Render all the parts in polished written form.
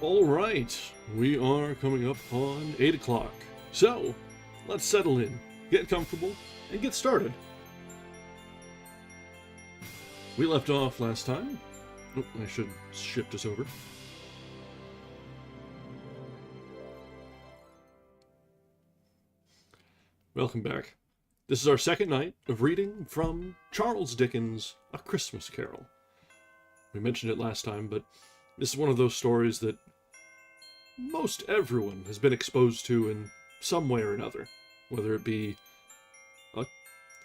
All right, we are coming up on 8 o'clock. So, let's settle in, get comfortable, and get started. We left off last time. Oh, I should shift us over. Welcome back. This is our second night of reading from Charles Dickens' A Christmas Carol. We mentioned it last time, but this is one of those stories that most everyone has been exposed to in some way or another, whether it be a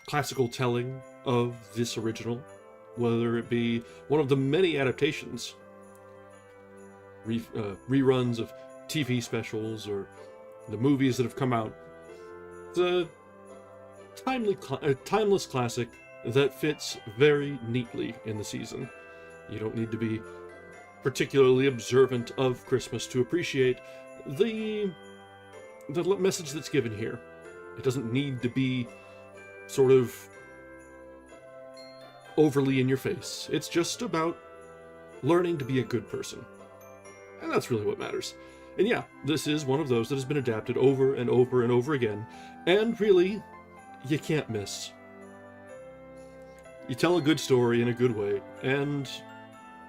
classical telling of this original, whether it be one of the many adaptations, reruns of TV specials, or the movies that have come out. It's a timeless classic that fits very neatly in the season. You don't need to be particularly observant of Christmas to appreciate the message that's given here. It doesn't need to be sort of overly in your face. It's just about learning to be a good person. And that's really what matters. And yeah, this is one of those that has been adapted over and over and over again, and really, you can't miss. You tell a good story in a good way, and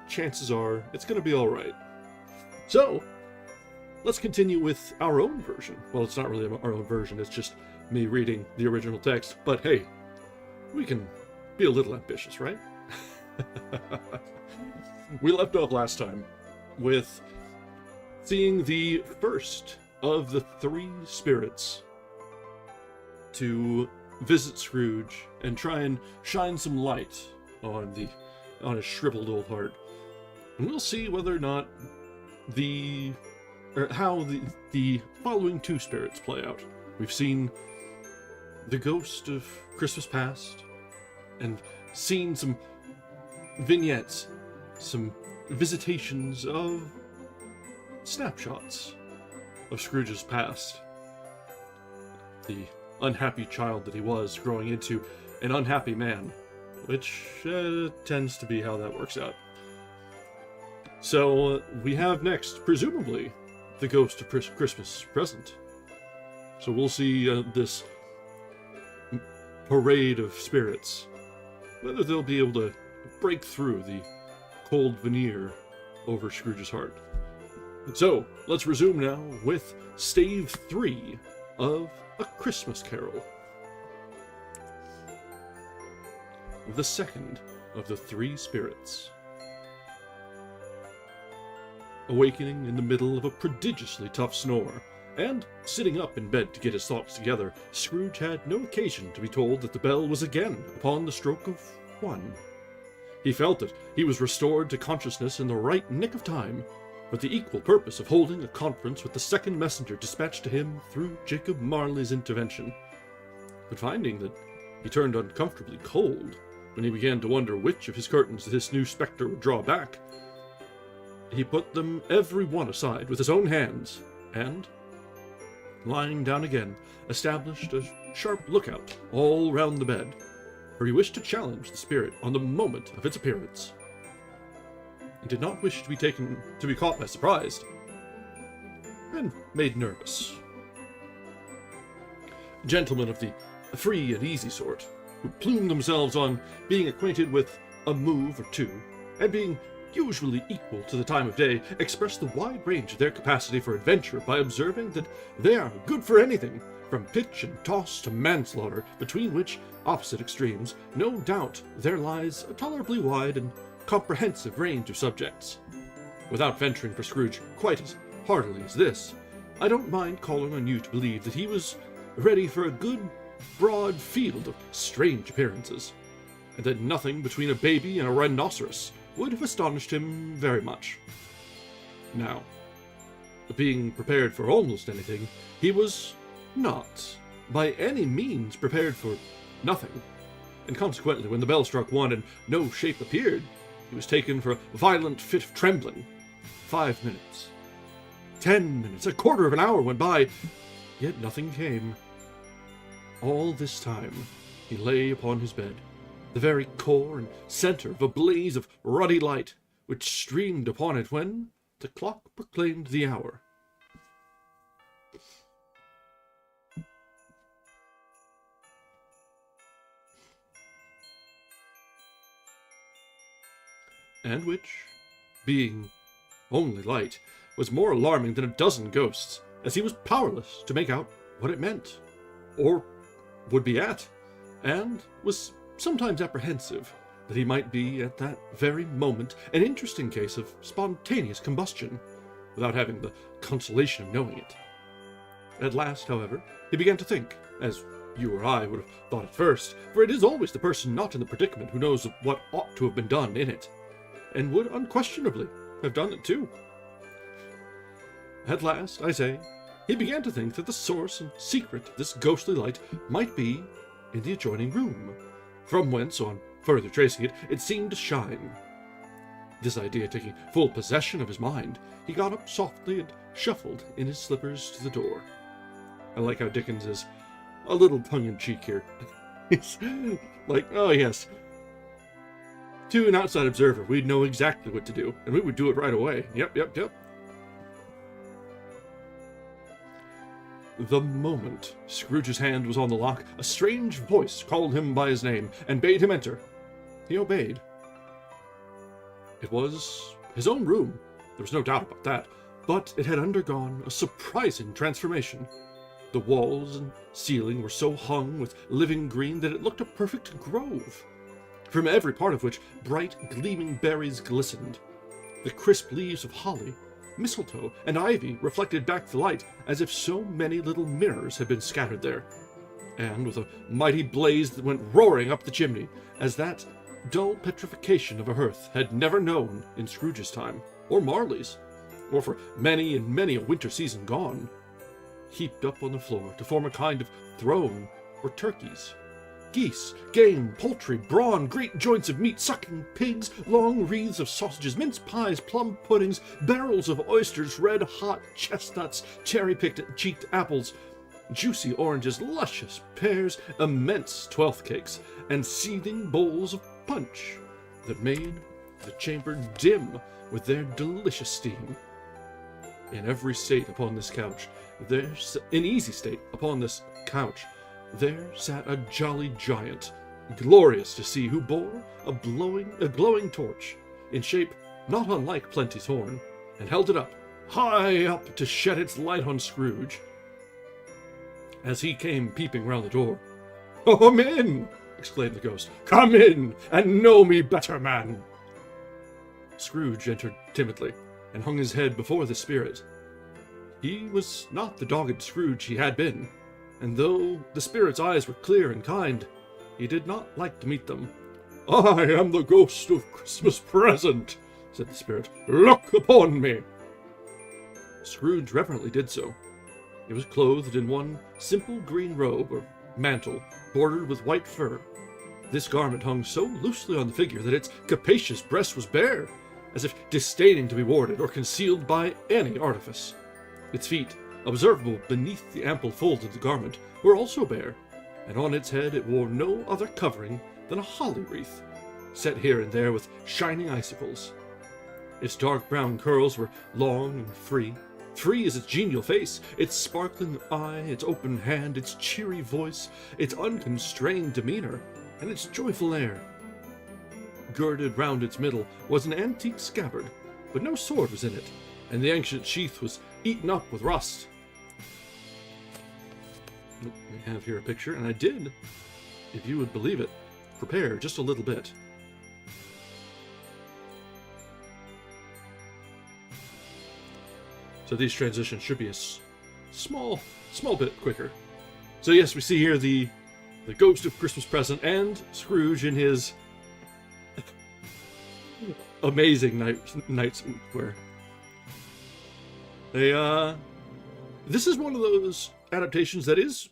chances are it's going to be alright. So, let's continue with our own version. Well, it's not really our own version, it's just me reading the original text, but hey, we can be a little ambitious, right? We left off last time with seeing the first of the three spirits to visit Scrooge and try and shine some light on his shriveled old heart. And we'll see whether or not how the following two spirits play out. We've seen the ghost of Christmas past, and seen some vignettes, some visitations of snapshots of Scrooge's past. The unhappy child that he was growing into an unhappy man, which tends to be how that works out. So we have next, presumably, the ghost of Christmas present. So we'll see this parade of spirits, whether they'll be able to break through the cold veneer over Scrooge's heart. So, let's resume now with Stave 3 of A Christmas Carol. The second of the three spirits. Awakening in the middle of a prodigiously tough snore, and sitting up in bed to get his thoughts together, Scrooge had no occasion to be told that the bell was again upon the stroke of 1. He felt that he was restored to consciousness in the right nick of time, with the equal purpose of holding a conference with the second messenger dispatched to him through Jacob Marley's intervention. But finding that he turned uncomfortably cold when he began to wonder which of his curtains this new spectre would draw back, he put them every one aside with his own hands, and, lying down again, established a sharp lookout all round the bed, for he wished to challenge the spirit on the moment of its appearance. He did not wish to be caught by surprise, and made nervous. Gentlemen of the free and easy sort, who plume themselves on being acquainted with a move or two, and being usually equal to the time of day, express the wide range of their capacity for adventure by observing that they are good for anything, from pitch and toss to manslaughter, between which opposite extremes, no doubt there lies a tolerably wide and comprehensive range of subjects. Without venturing for Scrooge quite as heartily as this, I don't mind calling on you to believe that he was ready for a good, broad field of strange appearances, and that nothing between a baby and a rhinoceros would have astonished him very much. Now, being prepared for almost anything, he was not, by any means, prepared for nothing, and consequently, when the bell struck 1 and no shape appeared, he was taken for a violent fit of trembling. 5 minutes, 10 minutes, a quarter of an hour went by, yet nothing came. All this time, he lay upon his bed, the very core and center of a blaze of ruddy light, which streamed upon it when, the clock proclaimed the hour. And which, being only light, was more alarming than a dozen ghosts, as he was powerless to make out what it meant, or would be at, and was sometimes apprehensive that he might be, at that very moment, an interesting case of spontaneous combustion, without having the consolation of knowing it. At last, however, he began to think, as you or I would have thought at first, for it is always the person not in the predicament who knows what ought to have been done in it, and would unquestionably have done it too. At last, I say, he began to think that the source and secret of this ghostly light might be in the adjoining room, from whence, on further tracing it, it seemed to shine. This idea taking full possession of his mind, he got up softly and shuffled in his slippers to the door. I like how Dickens is a little tongue-in-cheek here. He's like, oh yes, to an outside observer, we'd know exactly what to do, and we would do it right away. Yep. The moment Scrooge's hand was on the lock, a strange voice called him by his name and bade him enter. He obeyed. It was his own room, there was no doubt about that, but it had undergone a surprising transformation. The walls and ceiling were so hung with living green that it looked a perfect grove, from every part of which bright, gleaming berries glistened. The crisp leaves of holly, mistletoe, and ivy reflected back the light as if so many little mirrors had been scattered there, and with a mighty blaze that went roaring up the chimney, as that dull petrification of a hearth had never known in Scrooge's time, or Marley's, or for many and many a winter season gone, heaped up on the floor to form a kind of throne were turkeys, geese, game, poultry, brawn, great joints of meat, sucking pigs, long wreaths of sausages, mince pies, plum puddings, barrels of oysters, red-hot chestnuts, cherry-picked cheeked apples, juicy oranges, luscious pears, immense twelfth cakes, and seething bowls of punch that made the chamber dim with their delicious steam. In every state upon this couch, in easy state upon this couch, there sat a jolly giant, glorious to see, who bore a glowing torch, in shape not unlike Plenty's horn, and held it up, high up, to shed its light on Scrooge. As he came peeping round the door, "Come in!" exclaimed the ghost. "Come in, and know me better, man!" Scrooge entered timidly, and hung his head before the spirit. He was not the dogged Scrooge he had been, and though the spirit's eyes were clear and kind, he did not like to meet them. "I am the ghost of Christmas present," said the spirit. "Look upon me." Scrooge reverently did so. He was clothed in one simple green robe or mantle, bordered with white fur. This garment hung so loosely on the figure that its capacious breast was bare, as if disdaining to be warded or concealed by any artifice. Its feet, observable beneath the ample folds of the garment, were also bare, and on its head it wore no other covering than a holly wreath, set here and there with shining icicles. Its dark brown curls were long and free as its genial face, its sparkling eye, its open hand, its cheery voice, its unconstrained demeanor, and its joyful air. Girded round its middle was an antique scabbard, but no sword was in it, and the ancient sheath was eaten up with rust. I have here a picture, and I did, if you would believe it, prepare just a little bit. So these transitions should be a small bit quicker. So yes, we see here the ghost of Christmas present and Scrooge in his amazing night wear. This is one of those adaptations that is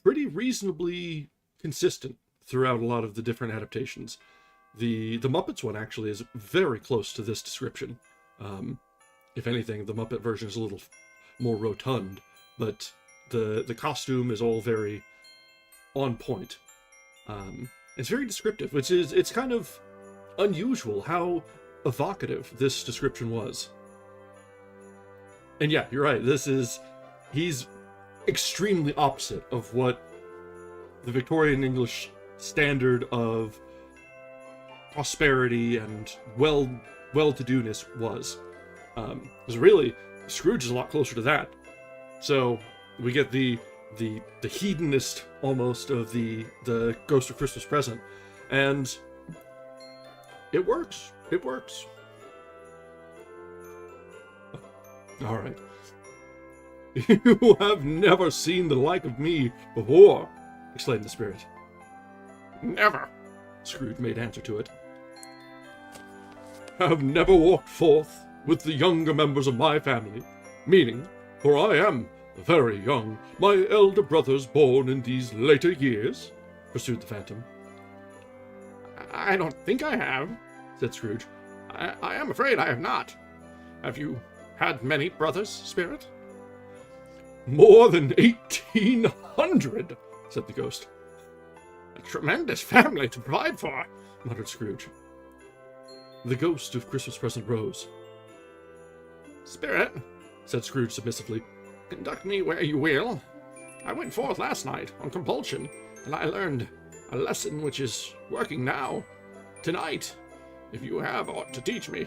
pretty reasonably consistent throughout a lot of the different adaptations. The Muppets one actually is very close to this description. If anything, the Muppet version is a little more rotund, but the costume is all very on point. It's very descriptive, it's kind of unusual how evocative this description was. And yeah, you're right. He's extremely opposite of what the Victorian English standard of prosperity and well-to-doness was. Because really, Scrooge is a lot closer to that. So we get the hedonist almost of the Ghost of Christmas Present, and it works. It works. All right. You have never seen the like of me before, exclaimed the spirit. Never, Scrooge made answer to it. Have never walked forth with the younger members of my family, meaning, for I am very young, my elder brothers born in these later years, pursued the phantom. I don't think I have, said Scrooge. I am afraid I have not. Have you had many brothers, spirit? More than 1,800, said the ghost. A tremendous family to provide for, muttered Scrooge. The Ghost of Christmas Present rose. Spirit, said Scrooge submissively, conduct me where you will. I went forth last night on compulsion, and I learned a lesson which is working now. Tonight, if you have aught to teach me,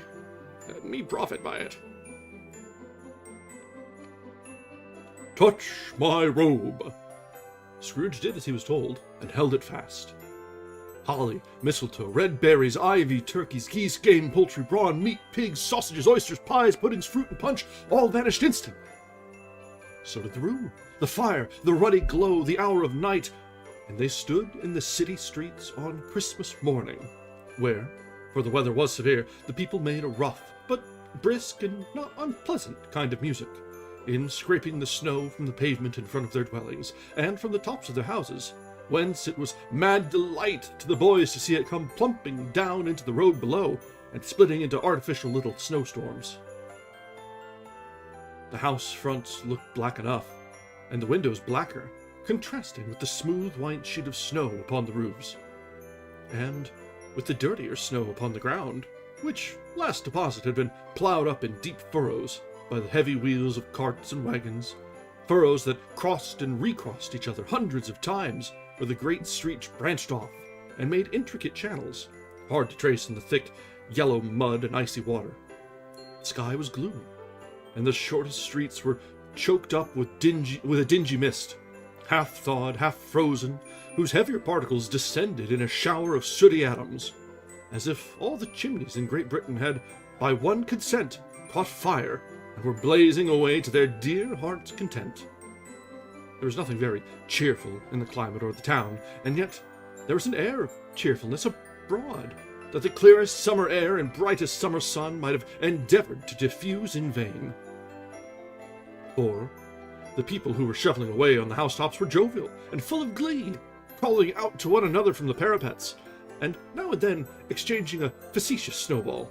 let me profit by it. Touch my robe. Scrooge did as he was told, and held it fast. Holly, mistletoe, red berries, ivy, turkeys, geese, game, poultry, brawn, meat, pigs, sausages, oysters, pies, puddings, fruit, and punch all vanished instantly. So did the room, the fire, the ruddy glow, the hour of night, and they stood in the city streets on Christmas morning, where, for the weather was severe, the people made a rough, but brisk and not unpleasant kind of music, in scraping the snow from the pavement in front of their dwellings, and from the tops of their houses, whence it was mad delight to the boys to see it come plumping down into the road below, and splitting into artificial little snowstorms. The house fronts looked black enough, and the windows blacker, contrasting with the smooth white sheet of snow upon the roofs, and with the dirtier snow upon the ground, which last deposit had been ploughed up in deep furrows by the heavy wheels of carts and wagons, furrows that crossed and recrossed each other hundreds of times, where the great streets branched off and made intricate channels, hard to trace in the thick, yellow mud and icy water. The sky was gloomy, and the shortest streets were choked up with a dingy mist, half thawed, half frozen, whose heavier particles descended in a shower of sooty atoms, as if all the chimneys in Great Britain had, by one consent, caught fire and were blazing away to their dear hearts' content. There was nothing very cheerful in the climate or the town, and yet there was an air of cheerfulness abroad that the clearest summer air and brightest summer sun might have endeavored to diffuse in vain. For the people who were shoveling away on the housetops were jovial and full of glee, calling out to one another from the parapets, and now and then exchanging a facetious snowball,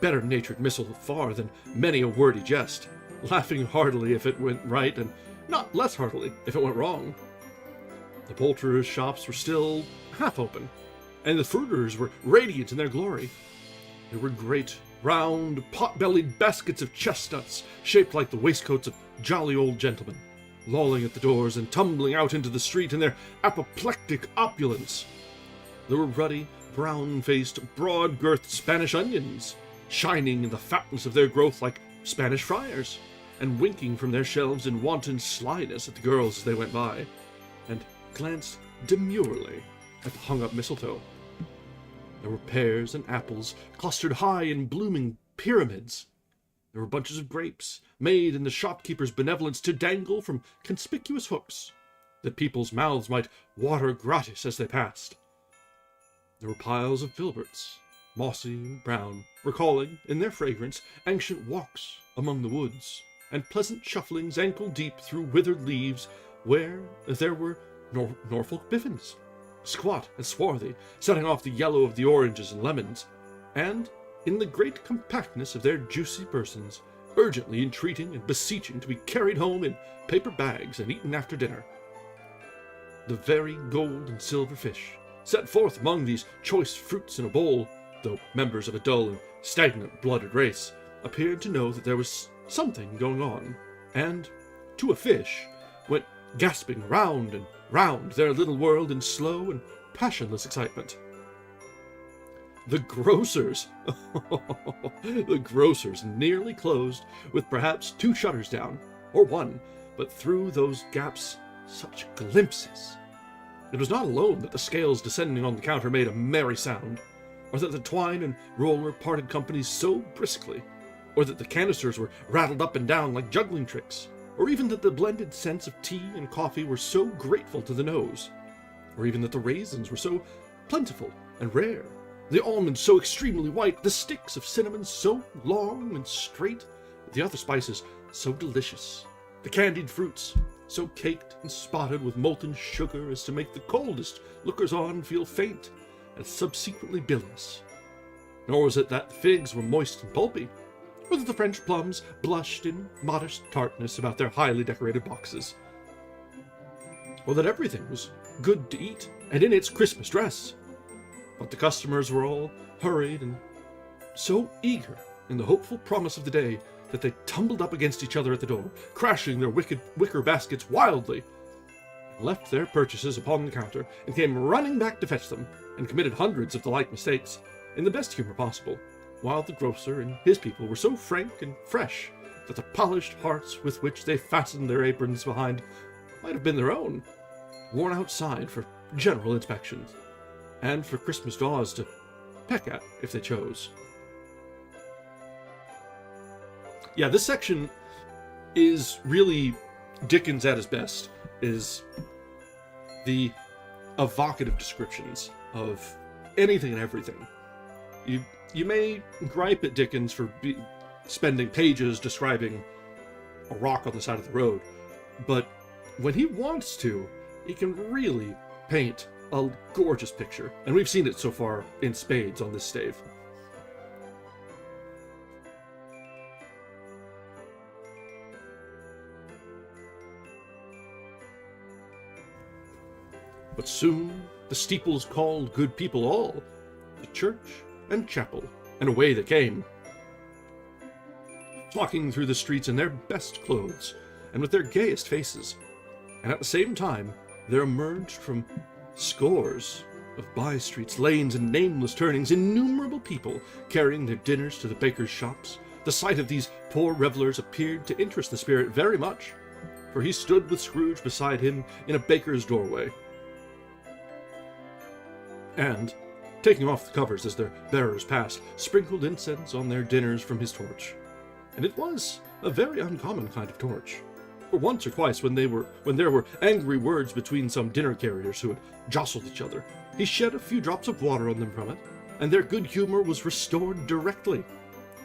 better-natured missile far than many a wordy jest, laughing heartily if it went right, and not less heartily if it went wrong. The poulterers' shops were still half open, and the fruiterers were radiant in their glory. There were great, round, pot-bellied baskets of chestnuts, shaped like the waistcoats of jolly old gentlemen, lolling at the doors and tumbling out into the street in their apoplectic opulence. There were ruddy, brown-faced, broad-girthed Spanish onions, shining in the fatness of their growth like Spanish friars, and winking from their shelves in wanton slyness at the girls as they went by, and glanced demurely at the hung-up mistletoe. There were pears and apples clustered high in blooming pyramids. There were bunches of grapes, made in the shopkeeper's benevolence to dangle from conspicuous hooks, that people's mouths might water gratis as they passed. There were piles of filberts, mossy and brown, recalling, in their fragrance, ancient walks among the woods, and pleasant shufflings ankle-deep through withered leaves, where there were Norfolk biffins, squat and swarthy, setting off the yellow of the oranges and lemons, and, in the great compactness of their juicy persons, urgently entreating and beseeching to be carried home in paper bags and eaten after dinner. The very gold and silver fish, set forth among these choice fruits in a bowl, though members of a dull and stagnant-blooded race, appeared to know that there was something going on, and, to a fish, went gasping round and round their little world in slow and passionless excitement. The grocers! The grocers nearly closed, with perhaps 2 shutters down, or 1, but through those gaps such glimpses! It was not alone that the scales descending on the counter made a merry sound, or that the twine and roller parted companies so briskly, or that the canisters were rattled up and down like juggling tricks, or even that the blended scents of tea and coffee were so grateful to the nose, or even that the raisins were so plentiful and rare, the almonds so extremely white, the sticks of cinnamon so long and straight, the other spices so delicious, the candied fruits so caked and spotted with molten sugar as to make the coldest lookers-on feel faint and subsequently bilious. Nor was it that the figs were moist and pulpy, or that the French plums blushed in modest tartness about their highly decorated boxes, or that everything was good to eat and in its Christmas dress. But the customers were all hurried and so eager in the hopeful promise of the day that they tumbled up against each other at the door, crashing their wicker baskets wildly, left their purchases upon the counter, and came running back to fetch them, and committed hundreds of the like mistakes, in the best humor possible, while the grocer and his people were so frank and fresh that the polished hearts with which they fastened their aprons behind might have been their own, worn outside for general inspection, and for Christmas daws to peck at if they chose. Yeah, this section is really Dickens at his best, is the evocative descriptions of anything and everything. You may gripe at Dickens for spending pages describing a rock on the side of the road, but when he wants to, he can really paint a gorgeous picture, and we've seen it so far in spades on this stave. But soon the steeples called good people all, to church and chapel, and away they came, flocking through the streets in their best clothes, and with their gayest faces, and at the same time there emerged from scores of by-streets, lanes, and nameless turnings innumerable people carrying their dinners to the bakers' shops. The sight of these poor revellers appeared to interest the spirit very much, for he stood with Scrooge beside him in a baker's doorway, and, taking off the covers as their bearers passed, sprinkled incense on their dinners from his torch. And it was a very uncommon kind of torch, for once or twice when there were angry words between some dinner carriers who had jostled each other, he shed a few drops of water on them from it, and their good humor was restored directly,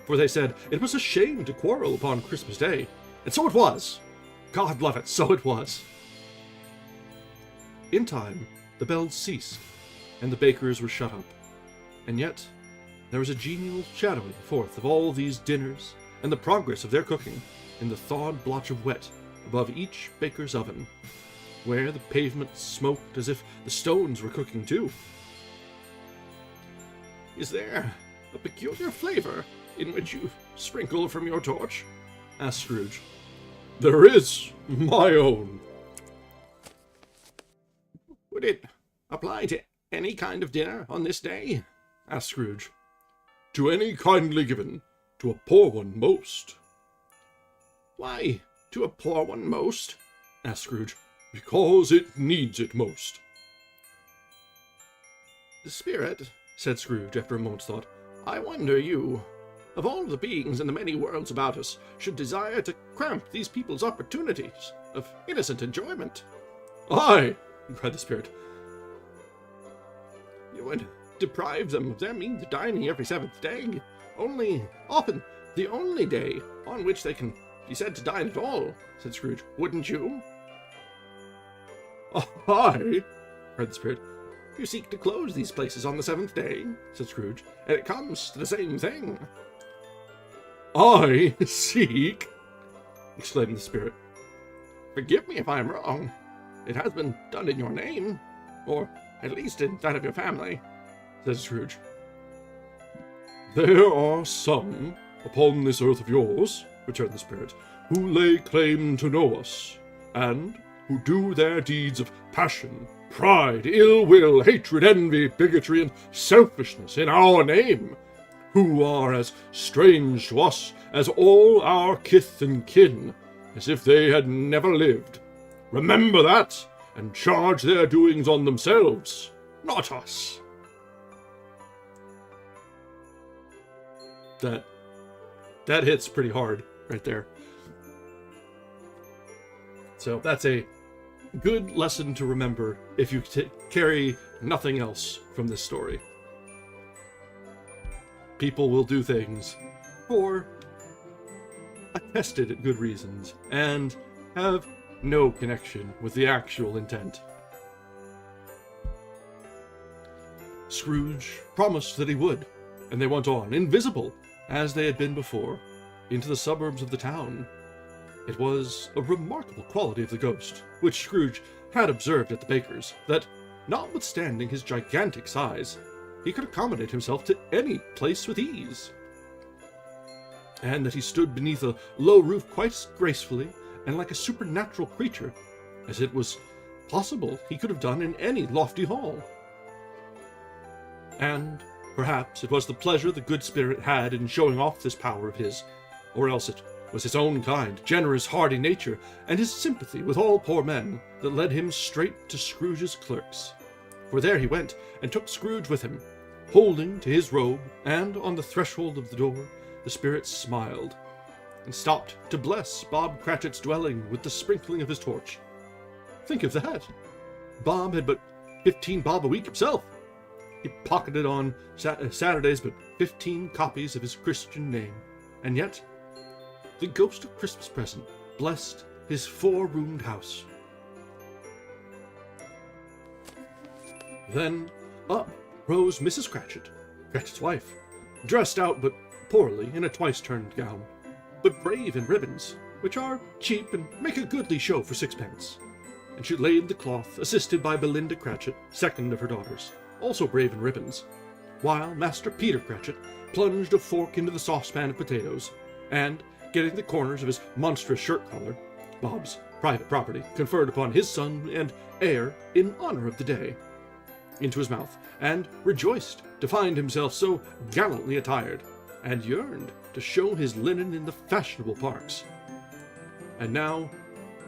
for they said it was a shame to quarrel upon Christmas Day, and so it was. God love it, so it was. In time, the bells ceased, and the bakers were shut up, and yet there was a genial shadowing forth of all these dinners and the progress of their cooking in the thawed blotch of wet above each baker's oven, where the pavement smoked as if the stones were cooking too. "Is there a peculiar flavor in which you sprinkle from your torch?" asked Scrooge. "There is my own." "Would it apply to any kind of dinner on this day?" asked Scrooge. "To any kindly given, to a poor one most." "Why to a poor one most?" asked Scrooge. "Because it needs it most." "The spirit," said Scrooge after a moment's thought, "I wonder you, of all the beings in the many worlds about us, should desire to cramp these people's opportunities of innocent enjoyment." "Aye," cried the spirit. "You would deprive them of their means of dining every 7th day, often the only day on which they can be said to dine at all," said Scrooge. "Wouldn't you?" "Aye," cried the spirit. "You seek to close these places on the 7th day," said Scrooge, "and it comes to the same thing." "I seek!" exclaimed the spirit. "Forgive me if I am wrong. It has been done in your name, or at least in that of your family," said Scrooge. "There are some upon this earth of yours," returned the spirit, "who lay claim to know us, and who do their deeds of passion, pride, ill will, hatred, envy, bigotry, and selfishness in our name, who are as strange to us as all our kith and kin, as if they had never lived. Remember that, and charge their doings on themselves, not us." That hits pretty hard right there. So that's a good lesson to remember if you carry nothing else from this story. People will do things for attested good reasons and have no connection with the actual intent. Scrooge promised that he would, and they went on, invisible as they had been before, into the suburbs of the town. It was a remarkable quality of the ghost, which Scrooge had observed at the baker's, that, notwithstanding his gigantic size, he could accommodate himself to any place with ease, and that he stood beneath a low roof quite as gracefully and like a supernatural creature as it was possible he could have done in any lofty hall. And perhaps it was the pleasure the good spirit had in showing off this power of his, or else it was his own kind, generous, hardy nature, and his sympathy with all poor men, that led him straight to Scrooge's clerk's. For there he went, and took Scrooge with him, holding to his robe, and on the threshold of the door the spirit smiled, and stopped to bless Bob Cratchit's dwelling with the sprinkling of his torch. Think of that! Bob had but 15 bob a week himself. He pocketed on Saturdays but 15 copies of his Christian name, and yet the ghost of Christmas present blessed his 4-roomed house. Then up rose Mrs. Cratchit, Cratchit's wife, dressed out but poorly in a twice-turned gown, but brave in ribbons, which are cheap and make a goodly show for 6pence. And she laid the cloth, assisted by Belinda Cratchit, second of her daughters, also brave in ribbons, while Master Peter Cratchit plunged a fork into the saucepan of potatoes, and, getting the corners of his monstrous shirt collar, Bob's private property, conferred upon his son and heir in honor of the day, into his mouth, and rejoiced to find himself so gallantly attired, and yearned to show his linen in the fashionable parks. And now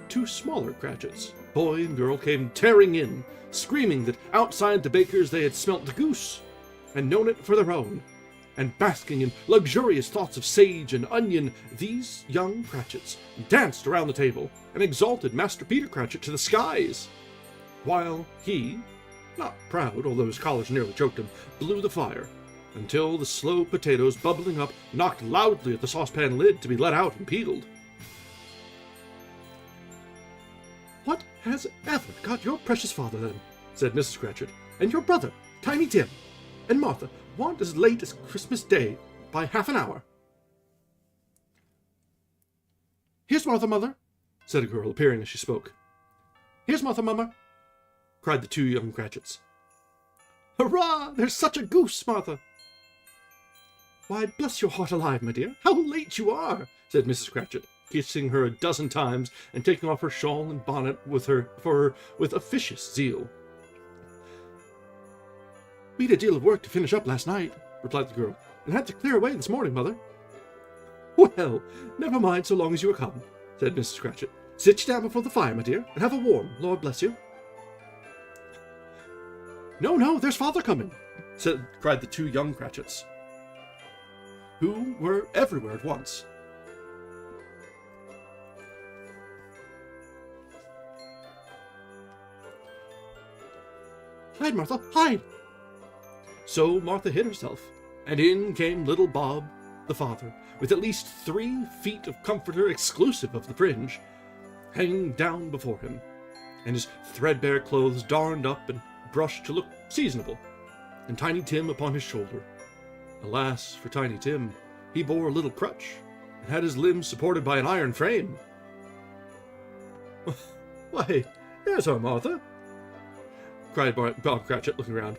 2 smaller Cratchits, boy and girl, came tearing in, screaming that outside the baker's they had smelt the goose, and known it for their own, and basking in luxurious thoughts of sage and onion, these young Cratchits danced around the table, and exalted Master Peter Cratchit to the skies, while he, not proud, although his collars nearly choked him, blew the fire, until the slow potatoes bubbling up knocked loudly at the saucepan lid to be let out and peeled. "What has ever got your precious father, then?" said Mrs. Cratchit, "and your brother, Tiny Tim, and Martha, want as late as Christmas Day by half an hour?" "Here's Martha, mother," said a girl, appearing as she spoke. "Here's Martha, mummer," cried the 2 young Cratchits. "Hurrah! There's such a goose, Martha!" "Why, bless your heart alive, my dear, how late you are!" said Mrs. Cratchit, kissing her a dozen times and taking off her shawl and bonnet for her with officious zeal. "We'd a deal of work to finish up last night," replied the girl, "and had to clear away this morning, mother." "Well, never mind so long as you are come," said Mrs. Cratchit. "Sit you down before the fire, my dear, and have a warm, Lord bless you." No, there's father coming," cried the 2 young Cratchits, who were everywhere at once. "Hide, Martha, hide!" So Martha hid herself, and in came little Bob, the father, with at least 3 feet of comforter exclusive of the fringe, hanging down before him, and his threadbare clothes darned up and brushed to look seasonable, and Tiny Tim upon his shoulder. Alas for Tiny Tim, he bore a little crutch, and had his limbs supported by an iron frame. "Why, here's our Martha," cried Bob Cratchit, looking round.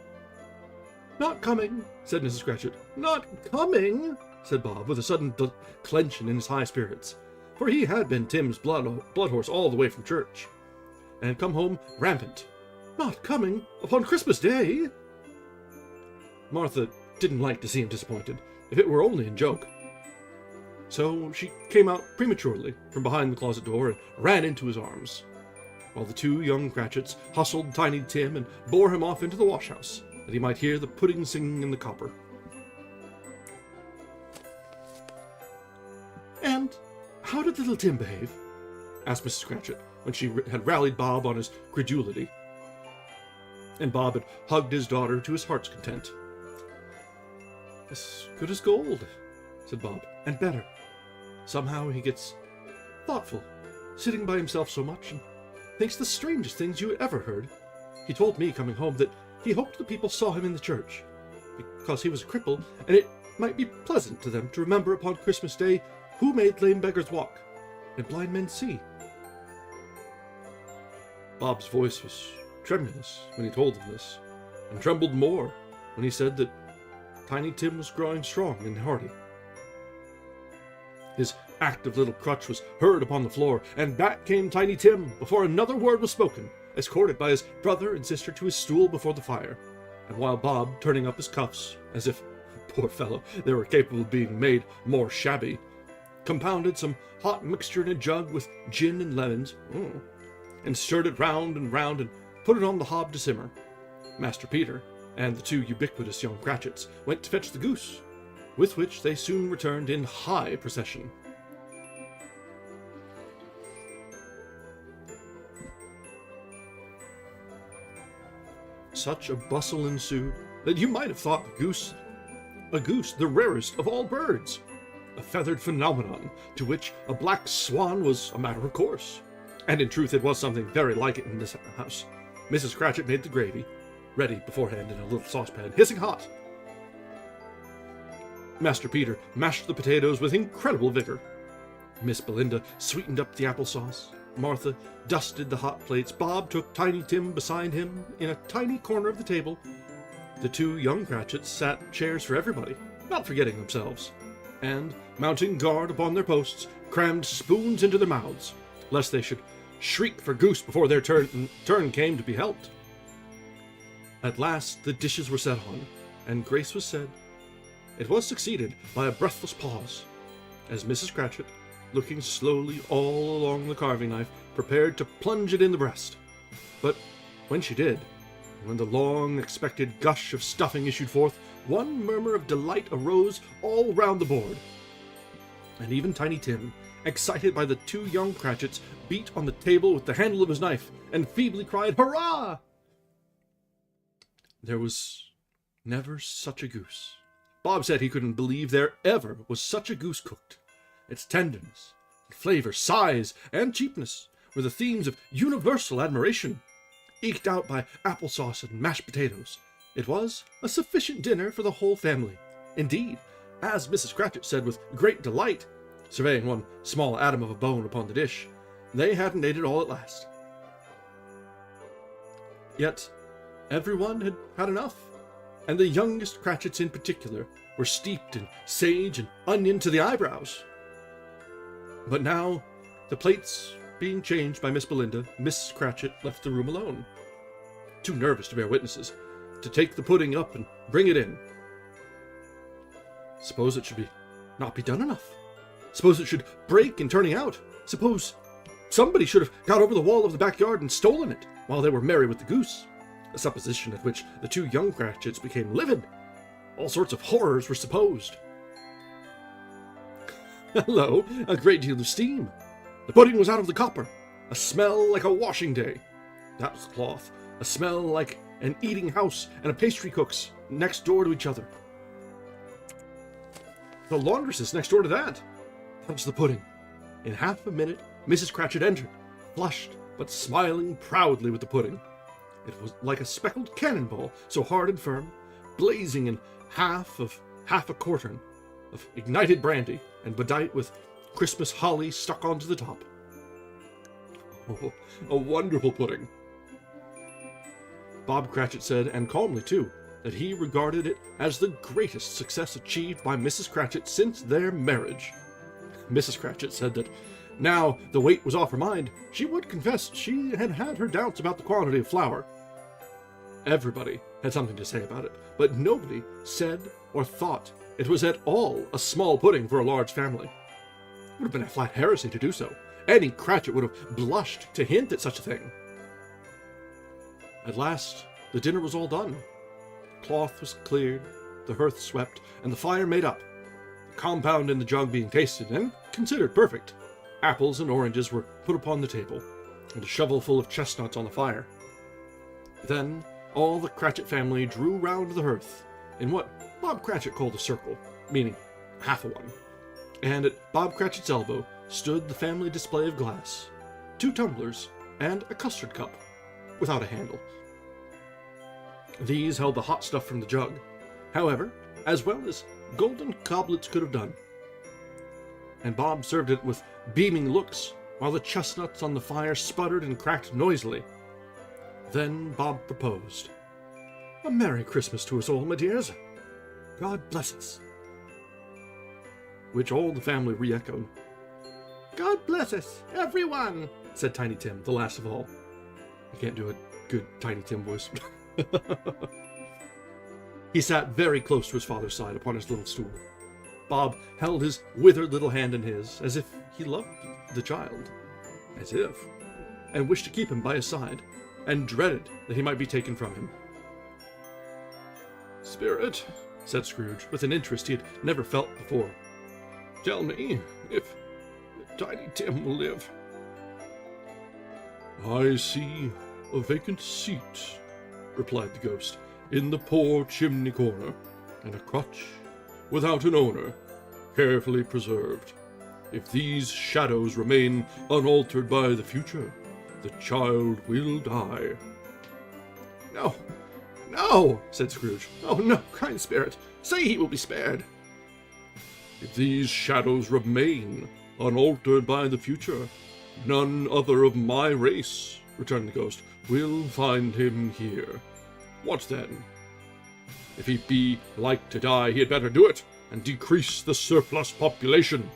Not coming, said Mrs. Cratchit. Not coming, said Bob, with a sudden declension in his high spirits, for he had been Tim's blood horse all the way from church, and had come home rampant. Not coming upon Christmas Day? Martha didn't like to see him disappointed, if it were only in joke. So she came out prematurely from behind the closet door and ran into his arms, while the two young Cratchits hustled Tiny Tim and bore him off into the wash-house, that he might hear the pudding singing in the copper. "And how did little Tim behave?" asked Mrs. Cratchit, when she had rallied Bob on his credulity, and Bob had hugged his daughter to his heart's content. "As good as gold," said Bob, "and better. Somehow he gets thoughtful, sitting by himself so much, and thinks the strangest things you ever heard. He told me, coming home, that he hoped the people saw him in the church, because he was a cripple, and it might be pleasant to them to remember upon Christmas Day who made lame beggars walk, and blind men see." Bob's voice was tremulous when he told them this, and trembled more when he said that Tiny Tim was growing strong and hearty. His active little crutch was heard upon the floor, and back came Tiny Tim before another word was spoken, escorted by his brother and sister to his stool before the fire, and while Bob, turning up his cuffs, as if, poor fellow, they were capable of being made more shabby, compounded some hot mixture in a jug with gin and lemons, and stirred it round and put it on the hob to simmer, Master Peter and the two ubiquitous young Cratchits went to fetch the goose, with which they soon returned in high procession. Such a bustle ensued that you might have thought a goose the rarest of all birds, a feathered phenomenon to which a black swan was a matter of course. And in truth it was something very like it in this house. Mrs. Cratchit made the gravy, ready beforehand in a little saucepan, hissing hot. Master Peter mashed the potatoes with incredible vigor. Miss Belinda sweetened up the applesauce. Martha dusted the hot plates. Bob took Tiny Tim beside him in a tiny corner of the table. The two young Cratchits sat chairs for everybody, not forgetting themselves, and, mounting guard upon their posts, crammed spoons into their mouths, lest they should shriek for goose before their turn came to be helped. At last the dishes were set on, and grace was said. It was succeeded by a breathless pause, as Mrs. Cratchit, looking slowly all along the carving knife, prepared to plunge it in the breast. But when she did, and when the long-expected gush of stuffing issued forth, one murmur of delight arose all round the board, and even Tiny Tim, excited by the two young Cratchits, beat on the table with the handle of his knife, and feebly cried, "Hurrah!" There was never such a goose. Bob said he couldn't believe there ever was such a goose cooked. Its tenderness, and flavor, size, and cheapness were the themes of universal admiration, eked out by applesauce and mashed potatoes. It was a sufficient dinner for the whole family. Indeed, as Mrs. Cratchit said with great delight, surveying one small atom of a bone upon the dish, they hadn't ate it all at last. Yet everyone had had enough, and the youngest Cratchits in particular were steeped in sage and onion to the eyebrows. But now, the plates being changed by Miss Belinda, Miss Cratchit left the room alone, too nervous to bear witnesses, to take the pudding up and bring it in. Suppose it should not be done enough? Suppose it should break in turning out? Suppose somebody should have got over the wall of the backyard and stolen it while they were merry with the goose? A supposition at which the two young Cratchits became livid. All sorts of horrors were supposed. Hello, a great deal of steam. The pudding was out of the copper. A smell like a washing day. That was the cloth. A smell like an eating house and a pastry cook's next door to each other. The laundress is next door to that. That was the pudding. In half a minute, Mrs. Cratchit entered, flushed, but smiling proudly with the pudding. It was like a speckled cannonball, so hard and firm, blazing in half a quartern of ignited brandy, and bedight with Christmas holly stuck onto the top. Oh, a wonderful pudding, Bob Cratchit said, and calmly too, that he regarded it as the greatest success achieved by Mrs. Cratchit since their marriage. Mrs. Cratchit said that now the weight was off her mind, she would confess she had had her doubts about the quantity of flour. Everybody had something to say about it, but nobody said or thought it was at all a small pudding for a large family. It would have been a flat heresy to do so. Any Cratchit would have blushed to hint at such a thing. At last, the dinner was all done. The cloth was cleared, the hearth swept, and the fire made up. The compound in the jug being tasted and considered perfect. Apples and oranges were put upon the table, and a shovelful of chestnuts on the fire. Then all the Cratchit family drew round the hearth, in what Bob Cratchit called a circle, meaning half a one. And at Bob Cratchit's elbow stood the family display of glass, 2 tumblers, and a custard cup, without a handle. These held the hot stuff from the jug, however, as well as golden goblets could have done. And Bob served it with beaming looks, while the chestnuts on the fire sputtered and cracked noisily. Then Bob proposed, "A Merry Christmas to us all, my dears. God bless us." Which all the family re-echoed. "God bless us, everyone," said Tiny Tim, the last of all. I can't do a good Tiny Tim voice. He sat very close to his father's side upon his little stool. Bob held his withered little hand in his, as if he loved the child. As if. And wished to keep him by his side, and dreaded that he might be taken from him. "Spirit," said Scrooge, with an interest he had never felt before, "tell me if Tiny Tim will live." "I see a vacant seat," replied the ghost, "in the poor chimney corner, and a crutch without an owner, carefully preserved. If these shadows remain unaltered by the future, the child will die." "No, no," said Scrooge. "Oh, no, kind spirit, say he will be spared." "If these shadows remain unaltered by the future, none other of my race," returned the ghost, "will find him here. What then? If he be like to die, he had better do it, and decrease the surplus population."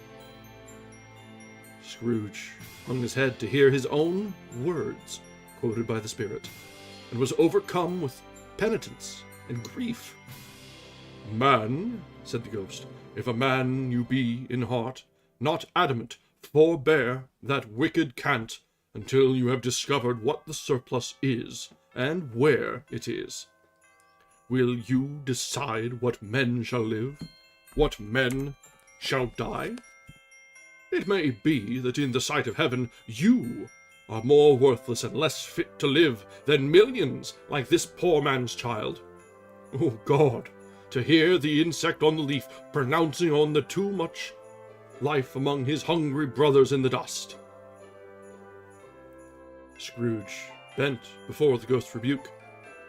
Scrooge hung his head to hear his own words quoted by the spirit, and was overcome with penitence and grief. "Man," said the ghost, "if a man you be in heart, not adamant, forbear that wicked cant until you have discovered what the surplus is, and where it is. Will you decide what men shall live, what men shall die? It may be that in the sight of heaven you are more worthless and less fit to live than millions like this poor man's child. Oh God, to hear the insect on the leaf pronouncing on the too much life among his hungry brothers in the dust." Scrooge bent before the ghost's rebuke,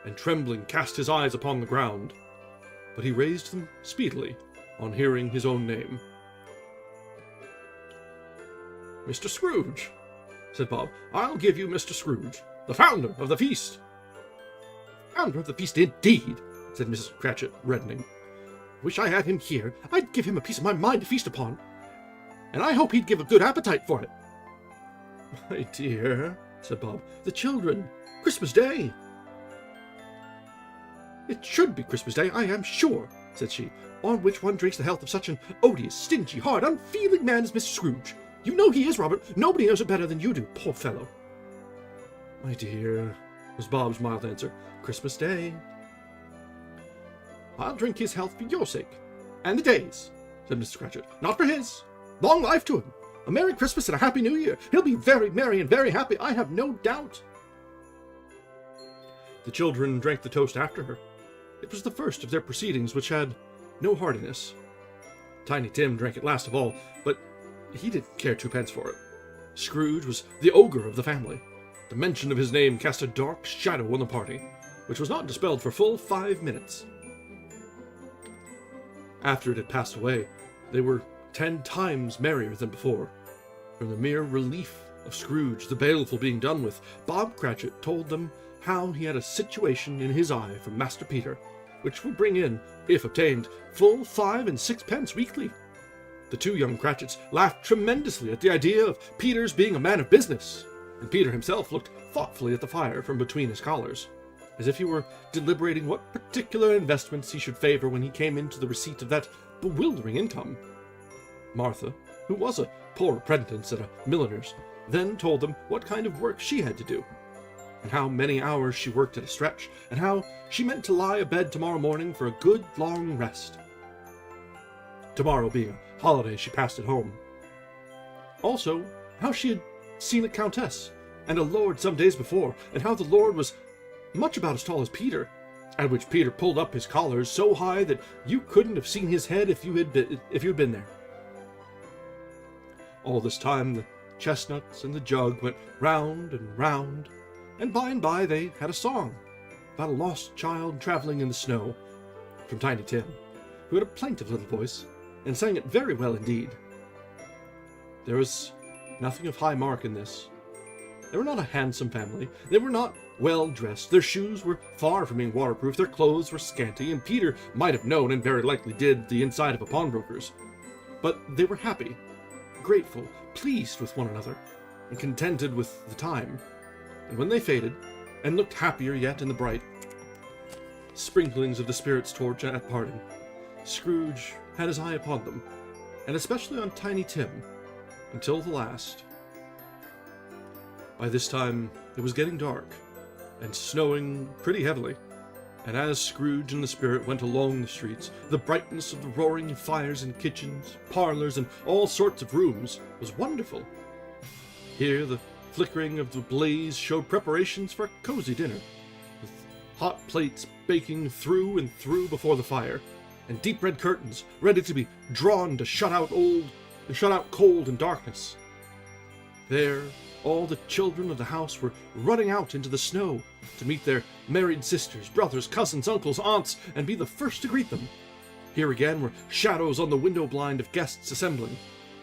and trembling cast his eyes upon the ground, but he raised them speedily on hearing his own name. "Mr. Scrooge," said Bob. "I'll give you Mr. Scrooge, the founder of the feast." "Founder of the feast, indeed," said Mrs. Cratchit, reddening. "Wish I had him here. I'd give him a piece of my mind to feast upon, and I hope he'd give a good appetite for it." "My dear," said Bob, "the children. Christmas Day." "It should be Christmas Day, I am sure," said she, "on which one drinks the health of such an odious, stingy, hard, unfeeling man as Mr. Scrooge. You know he is, Robert. Nobody knows it better than you do, poor fellow." "My dear," was Bob's mild answer, "Christmas Day." "I'll drink his health for your sake, and the day's," said Mrs. Cratchit. "Not for his. Long life to him. A Merry Christmas and a Happy New Year. He'll be very merry and very happy, I have no doubt." The children drank the toast after her. It was the first of their proceedings which had no heartiness. Tiny Tim drank it last of all, but he didn't care 2 pence for it. Scrooge was the ogre of the family. The mention of his name cast a dark shadow on the party, which was not dispelled for full 5 minutes. After it had passed away, they were 10 times merrier than before. From the mere relief of Scrooge the baleful being done with, Bob Cratchit told them how he had a situation in his eye from Master Peter, which would bring in, if obtained, full 5 and 6 pence weekly. The two young Cratchits laughed tremendously at the idea of Peter's being a man of business, and Peter himself looked thoughtfully at the fire from between his collars, as if he were deliberating what particular investments he should favor when he came into the receipt of that bewildering income. Martha, who was a poor apprentice at a milliner's, then told them what kind of work she had to do, and how many hours she worked at a stretch, and how she meant to lie abed tomorrow morning for a good long rest. Tomorrow being a holiday she passed at home. Also, how she had seen a countess and a lord some days before, and how the lord was much about as tall as Peter, at which Peter pulled up his collars so high that you couldn't have seen his head if you'd been there. All this time the chestnuts and the jug went round and round, and by they had a song about a lost child traveling in the snow, from Tiny Tim, who had a plaintive little voice, and sang it very well indeed. There was nothing of high mark in this. They were not a handsome family, they were not well dressed, their shoes were far from being waterproof, their clothes were scanty, and Peter might have known, and very likely did, the inside of a pawnbroker's. But they were happy, grateful, pleased with one another, and contented with the time. And when they faded, and looked happier yet in the bright sprinklings of the spirit's torch at parting, Scrooge had his eye upon them, and especially on Tiny Tim, until the last. By this time it was getting dark, and snowing pretty heavily, and as Scrooge and the spirit went along the streets, the brightness of the roaring fires in kitchens, parlors, and all sorts of rooms was wonderful. Here the flickering of the blaze showed preparations for a cozy dinner, with hot plates baking through and through before the fire, and deep red curtains ready to be drawn to shut out cold and darkness. There all the children of the house were running out into the snow to meet their married sisters, brothers, cousins, uncles, aunts, and be the first to greet them. Here again were shadows on the window blind of guests assembling,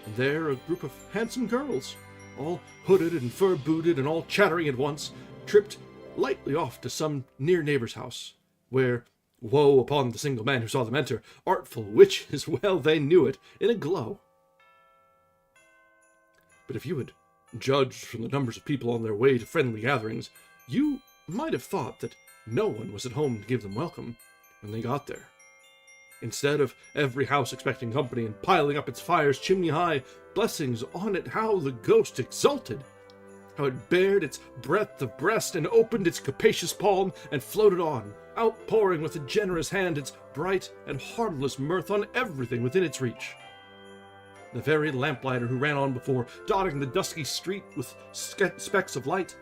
and there a group of handsome girls, all hooded and fur-booted and all chattering at once, tripped lightly off to some near neighbor's house, where, woe upon the single man who saw them enter, artful witches, well they knew it, in a glow. But if you had judged from the numbers of people on their way to friendly gatherings, you might have thought that no one was at home to give them welcome when they got there. Instead of every house expecting company and piling up its fires chimney-high, blessings on it, how the ghost exulted! How it bared its breadth of breast and opened its capacious palm and floated on, outpouring with a generous hand its bright and harmless mirth on everything within its reach. The very lamplighter who ran on before, dotting the dusky street with specks of light,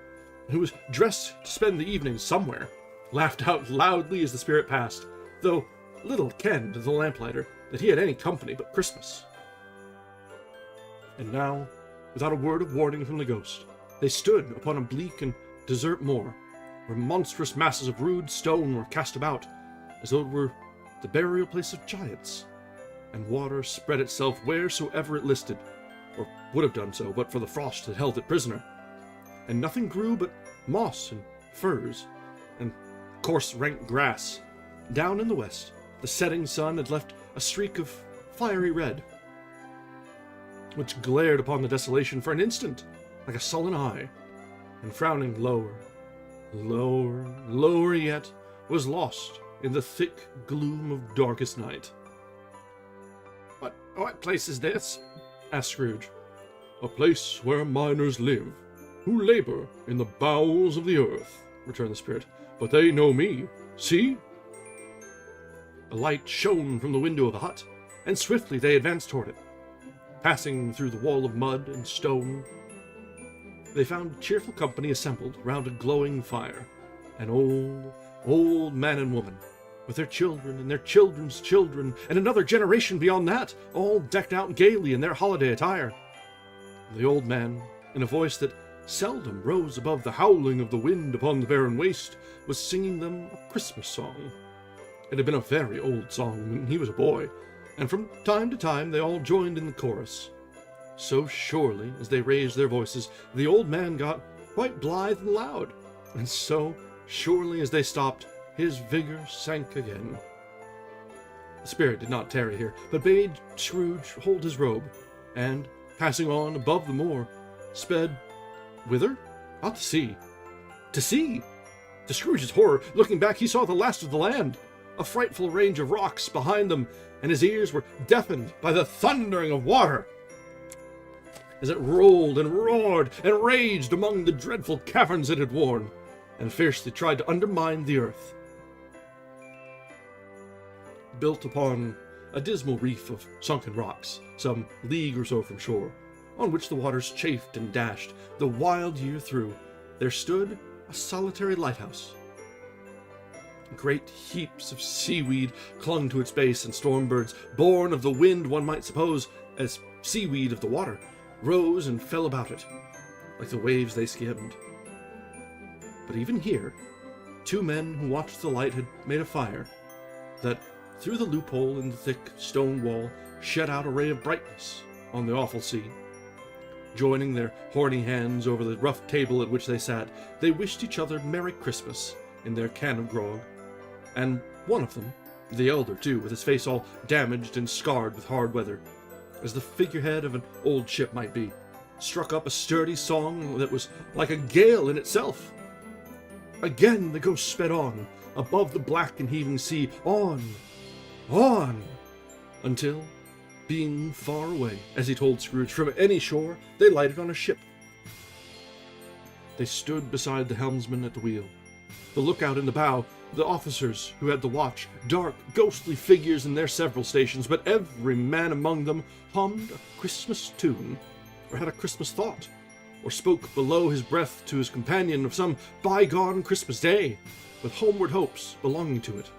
and who was dressed to spend the evening somewhere, laughed out loudly as the spirit passed, though little kenned the lamplighter that he had any company but Christmas. And now, without a word of warning from the ghost, they stood upon a bleak and desert moor, where monstrous masses of rude stone were cast about, as though it were the burial place of giants, and water spread itself wheresoever it listed, or would have done so but for the frost that held it prisoner, and nothing grew but moss and furze, and coarse rank grass. Down in the west, the setting sun had left a streak of fiery red, which glared upon the desolation for an instant like a sullen eye, and frowning lower, lower yet, was lost in the thick gloom of darkest night. What place is this?" asked Scrooge. "A place where miners live, who labor in the bowels of the earth," returned the spirit. "But they know me. See?" A light shone from the window of the hut, and swiftly they advanced toward it. Passing through the wall of mud and stone, they found cheerful company assembled round a glowing fire, an old man and woman, with their children and their children's children, and another generation beyond that, all decked out gaily in their holiday attire. The old man, in a voice that seldom rose above the howling of the wind upon the barren waste, was singing them a Christmas song. It had been a very old song when he was a boy, and from time to time they all joined in the chorus. So surely as they raised their voices, the old man got quite blithe and loud, and so surely as they stopped, his vigor sank again, The spirit did not tarry here, but bade Scrooge hold his robe, and, passing on above the moor, sped whither? Out to sea. To sea! To Scrooge's horror, looking back, he saw the last of the land, a frightful range of rocks behind them, and his ears were deafened by the thundering of water, as it rolled and roared and raged among the dreadful caverns it had worn, and fiercely tried to undermine the earth. Built upon a dismal reef of sunken rocks, some league or so from shore, on which the waters chafed and dashed the wild year through, there stood a solitary lighthouse. Great heaps of seaweed clung to its base, and storm-birds, born of the wind, one might suppose, as seaweed of the water, rose and fell about it, like the waves they skimmed. But even here, two men who watched the light had made a fire that, through the loophole in the thick stone wall, shed out a ray of brightness on the awful sea. Joining their horny hands over the rough table at which they sat, they wished each other Merry Christmas in their can of grog, and one of them, the elder too, with his face all damaged and scarred with hard weather, as the figurehead of an old ship might be, struck up a sturdy song that was like a gale in itself. Again the ghost sped on, above the black and heaving sea, on, until, being far away, as he told Scrooge, from any shore, they lighted on a ship. They stood beside the helmsman at the wheel, the lookout in the bow, the officers who had the watch, dark, ghostly figures in their several stations, but every man among them hummed a Christmas tune, or had a Christmas thought, or spoke below his breath to his companion of some bygone Christmas day, with homeward hopes belonging to it.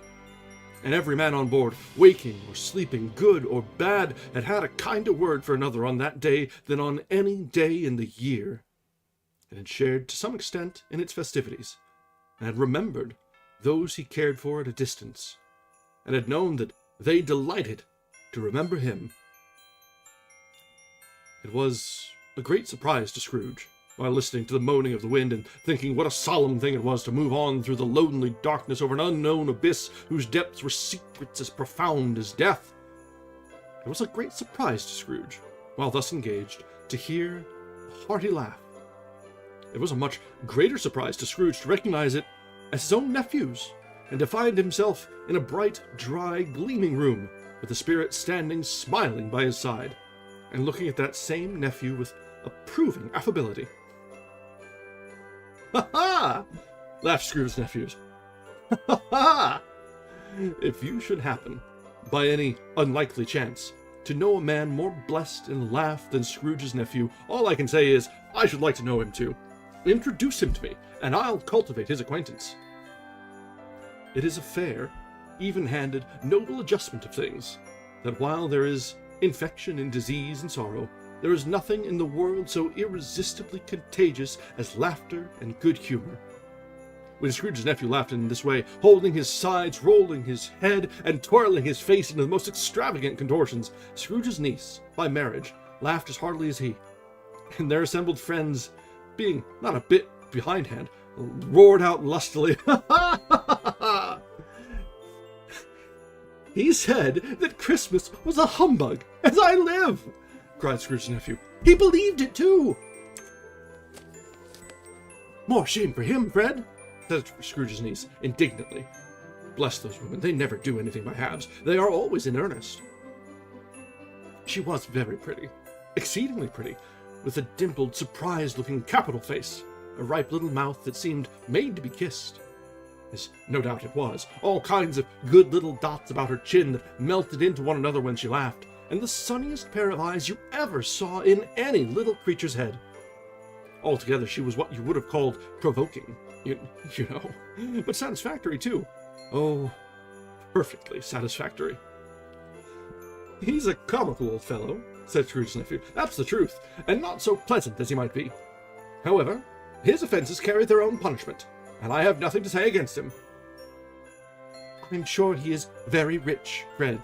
And every man on board, waking or sleeping, good or bad, had had a kinder word for another on that day than on any day in the year, and had shared to some extent in its festivities, and had remembered those he cared for at a distance, and had known that they delighted to remember him. It was a great surprise to Scrooge, while listening to the moaning of the wind and thinking what a solemn thing it was to move on through the lonely darkness over an unknown abyss whose depths were secrets as profound as death. It was a great surprise to Scrooge, while thus engaged, to hear a hearty laugh. It was a much greater surprise to Scrooge to recognize it as his own nephew's, and to find himself in a bright, dry, gleaming room, with the spirit standing smiling by his side, and looking at that same nephew with approving affability. "Ha ha!" laughed Scrooge's nephews. "Ha ha! If you should happen, by any unlikely chance, to know a man more blessed in laugh than Scrooge's nephew, all I can say is, I should like to know him too. Introduce him to me, and I'll cultivate his acquaintance. It is a fair, even-handed, noble adjustment of things, that while there is infection and disease and sorrow, there is nothing in the world so irresistibly contagious as laughter and good humor." When Scrooge's nephew laughed in this way, holding his sides, rolling his head, and twirling his face into the most extravagant contortions, Scrooge's niece, by marriage, laughed as heartily as he, and their assembled friends, being not a bit behindhand, roared out lustily, "Ha ha ha ha! He said that Christmas was a humbug, as I live!" cried Scrooge's nephew. "He believed it too!" "More shame for him, Fred," said Scrooge's niece, indignantly. "Bless those women, they never do anything by halves. They are always in earnest." She was very pretty, exceedingly pretty, with a dimpled, surprised-looking capital face, a ripe little mouth that seemed made to be kissed, as no doubt it was, all kinds of good little dots about her chin that melted into one another when she laughed, and the sunniest pair of eyes you ever saw in any little creature's head. Altogether, she was what you would have called provoking, you know, but satisfactory, too. Oh, perfectly satisfactory. "He's a comical old fellow," said Scrooge's nephew. "That's the truth, and not so pleasant as he might be. However, his offences carry their own punishment, and I have nothing to say against him." "I'm sure he is very rich, Fred,"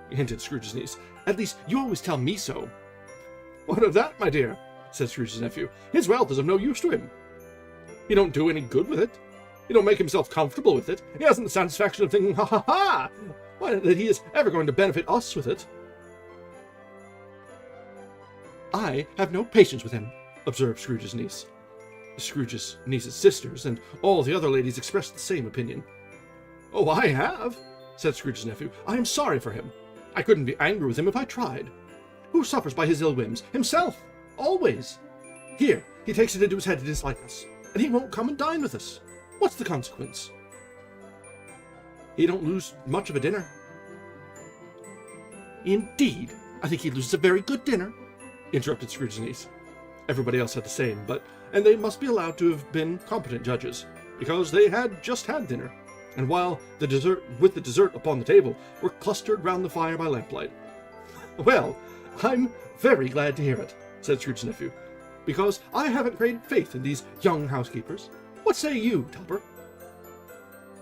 hinted Scrooge's niece. "At least, you always tell me so." "What of that, my dear?" said Scrooge's nephew. "His wealth is of no use to him. He don't do any good with it. He don't make himself comfortable with it. He hasn't the satisfaction of thinking, 'Ha ha ha! that he is ever going to benefit us with it. I have no patience with him, observed Scrooge's niece. Scrooge's niece's sisters and all the other ladies expressed the same opinion. Oh, I have, said Scrooge's nephew. I am sorry for him. I couldn't be angry with him if I tried. Who suffers by his ill whims? Himself, always. Here, he takes it into his head to dislike us, and he won't come and dine with us. What's the consequence? He don't lose much of a dinner. Indeed, I think he loses a very good dinner, interrupted Scrooge's niece. Everybody else had the same, and they must be allowed to have been competent judges, because they had just had dinner, and while the dessert upon the table, were clustered round the fire by lamplight. Well, I'm very glad to hear it, said Scrooge's nephew, because I haven't great faith in these young housekeepers. What say you, Topper?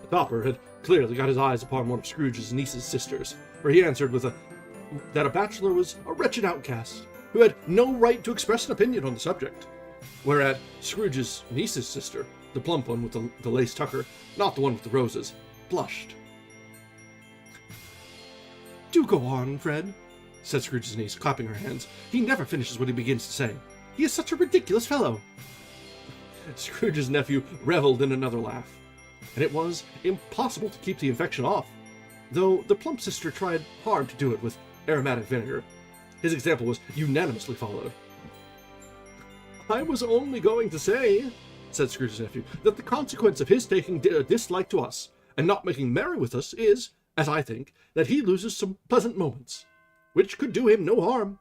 Topper had clearly got his eyes upon one of Scrooge's niece's sisters, for he answered that a bachelor was a wretched outcast, who had no right to express an opinion on the subject. Whereat Scrooge's niece's sister, the plump one with the lace tucker, not the one with the roses, blushed. Do go on, Fred, said Scrooge's niece, clapping her hands. He never finishes what he begins to say. He is such a ridiculous fellow. Scrooge's nephew revelled in another laugh, and it was impossible to keep the infection off, though the plump sister tried hard to do it with aromatic vinegar. His example was unanimously followed. I was only going to say, said Scrooge's nephew, that the consequence of his taking a dislike to us and not making merry with us is, as I think, that he loses some pleasant moments, which could do him no harm.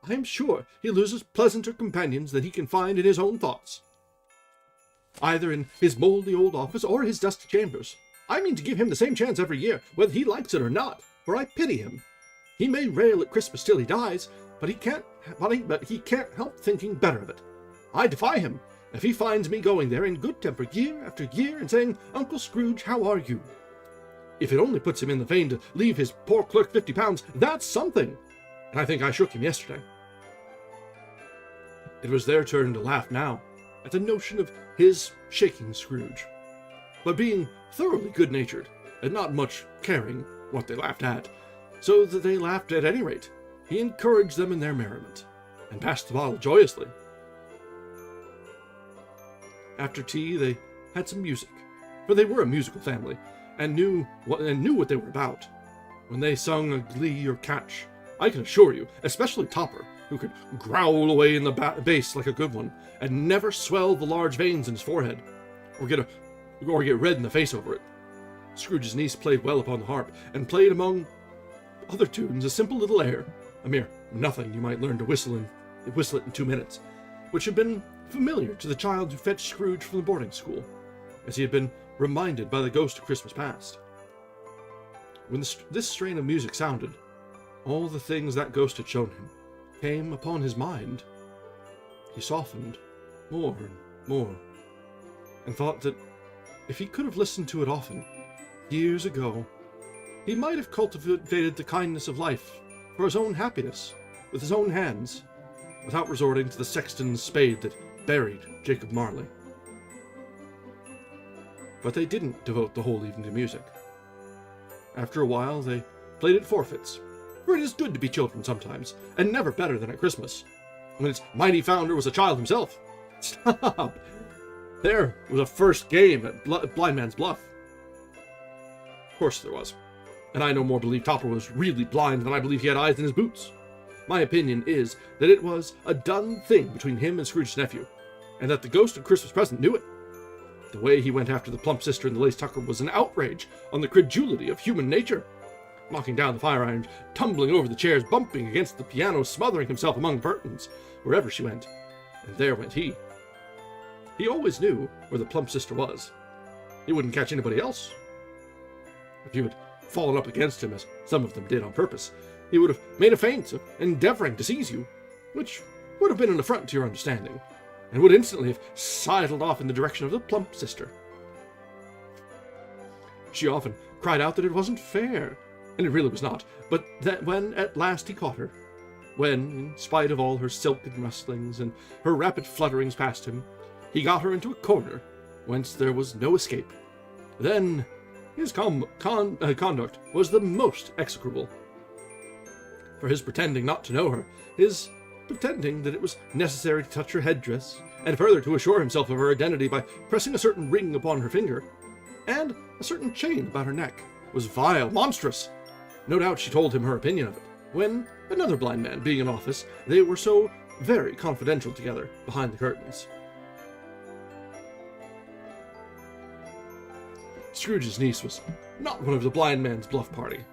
I am sure he loses pleasanter companions than he can find in his own thoughts, either in his mouldy old office or his dusty chambers. I mean to give him the same chance every year, whether he likes it or not, for I pity him. He may rail at Christmas till he dies, but he can't help thinking better of it. I defy him, if he finds me going there in good temper year after year and saying, Uncle Scrooge, how are you? If it only puts him in the vein to leave his poor clerk £50, that's something, and I think I shook him yesterday. It was their turn to laugh now, at the notion of his shaking Scrooge, but being thoroughly good-natured, and not much caring what they laughed at, so that they laughed at any rate, he encouraged them in their merriment, and passed the bottle joyously. After tea, they had some music, for they were a musical family, and knew what they were about. When they sung a glee or catch, I can assure you, especially Topper, who could growl away in the bass like a good one, and never swell the large veins in his forehead, or get red in the face over it. Scrooge's niece played well upon the harp, and played among other tunes a simple little air, a mere nothing you might learn to whistle it in 2 minutes, which had been familiar to the child who fetched Scrooge from the boarding school, as he had been reminded by the ghost of Christmas past. When this strain of music sounded, all the things that ghost had shown him came upon his mind. He softened more and more, and thought that if he could have listened to it often, years ago, he might have cultivated the kindness of life for his own happiness, with his own hands, without resorting to the sexton's spade that buried Jacob Marley. But they didn't devote the whole evening to music. After a while, they played at forfeits, for it is good to be children sometimes, and never better than at Christmas, when its mighty founder was a child himself. Stop! There was a first game at Blind Man's Bluff. Of course there was. And I no more believe Topper was really blind than I believe he had eyes in his boots. My opinion is that it was a done thing between him and Scrooge's nephew, and that the ghost of Christmas present knew it. The way he went after the plump sister and the lace tucker was an outrage on the credulity of human nature. Knocking down the fire irons, tumbling over the chairs, bumping against the piano, smothering himself among the curtains, wherever she went. And there went he. He always knew where the plump sister was. He wouldn't catch anybody else. If you had fallen up against him, as some of them did on purpose, he would have made a feint of endeavoring to seize you, which would have been an affront to your understanding, and would instantly have sidled off in the direction of the plump sister. She often cried out that it wasn't fair, and it really was not, but that when at last he caught her, when, in spite of all her silken rustlings and her rapid flutterings past him, he got her into a corner whence there was no escape, then his conduct was the most execrable. For his pretending not to know her, his pretending that it was necessary to touch her headdress, and further to assure himself of her identity by pressing a certain ring upon her finger, and a certain chain about her neck, was vile, monstrous. No doubt she told him her opinion of it, when, another blind man being in office, they were so very confidential together behind the curtains. Scrooge's niece was not one of the blind man's bluff party,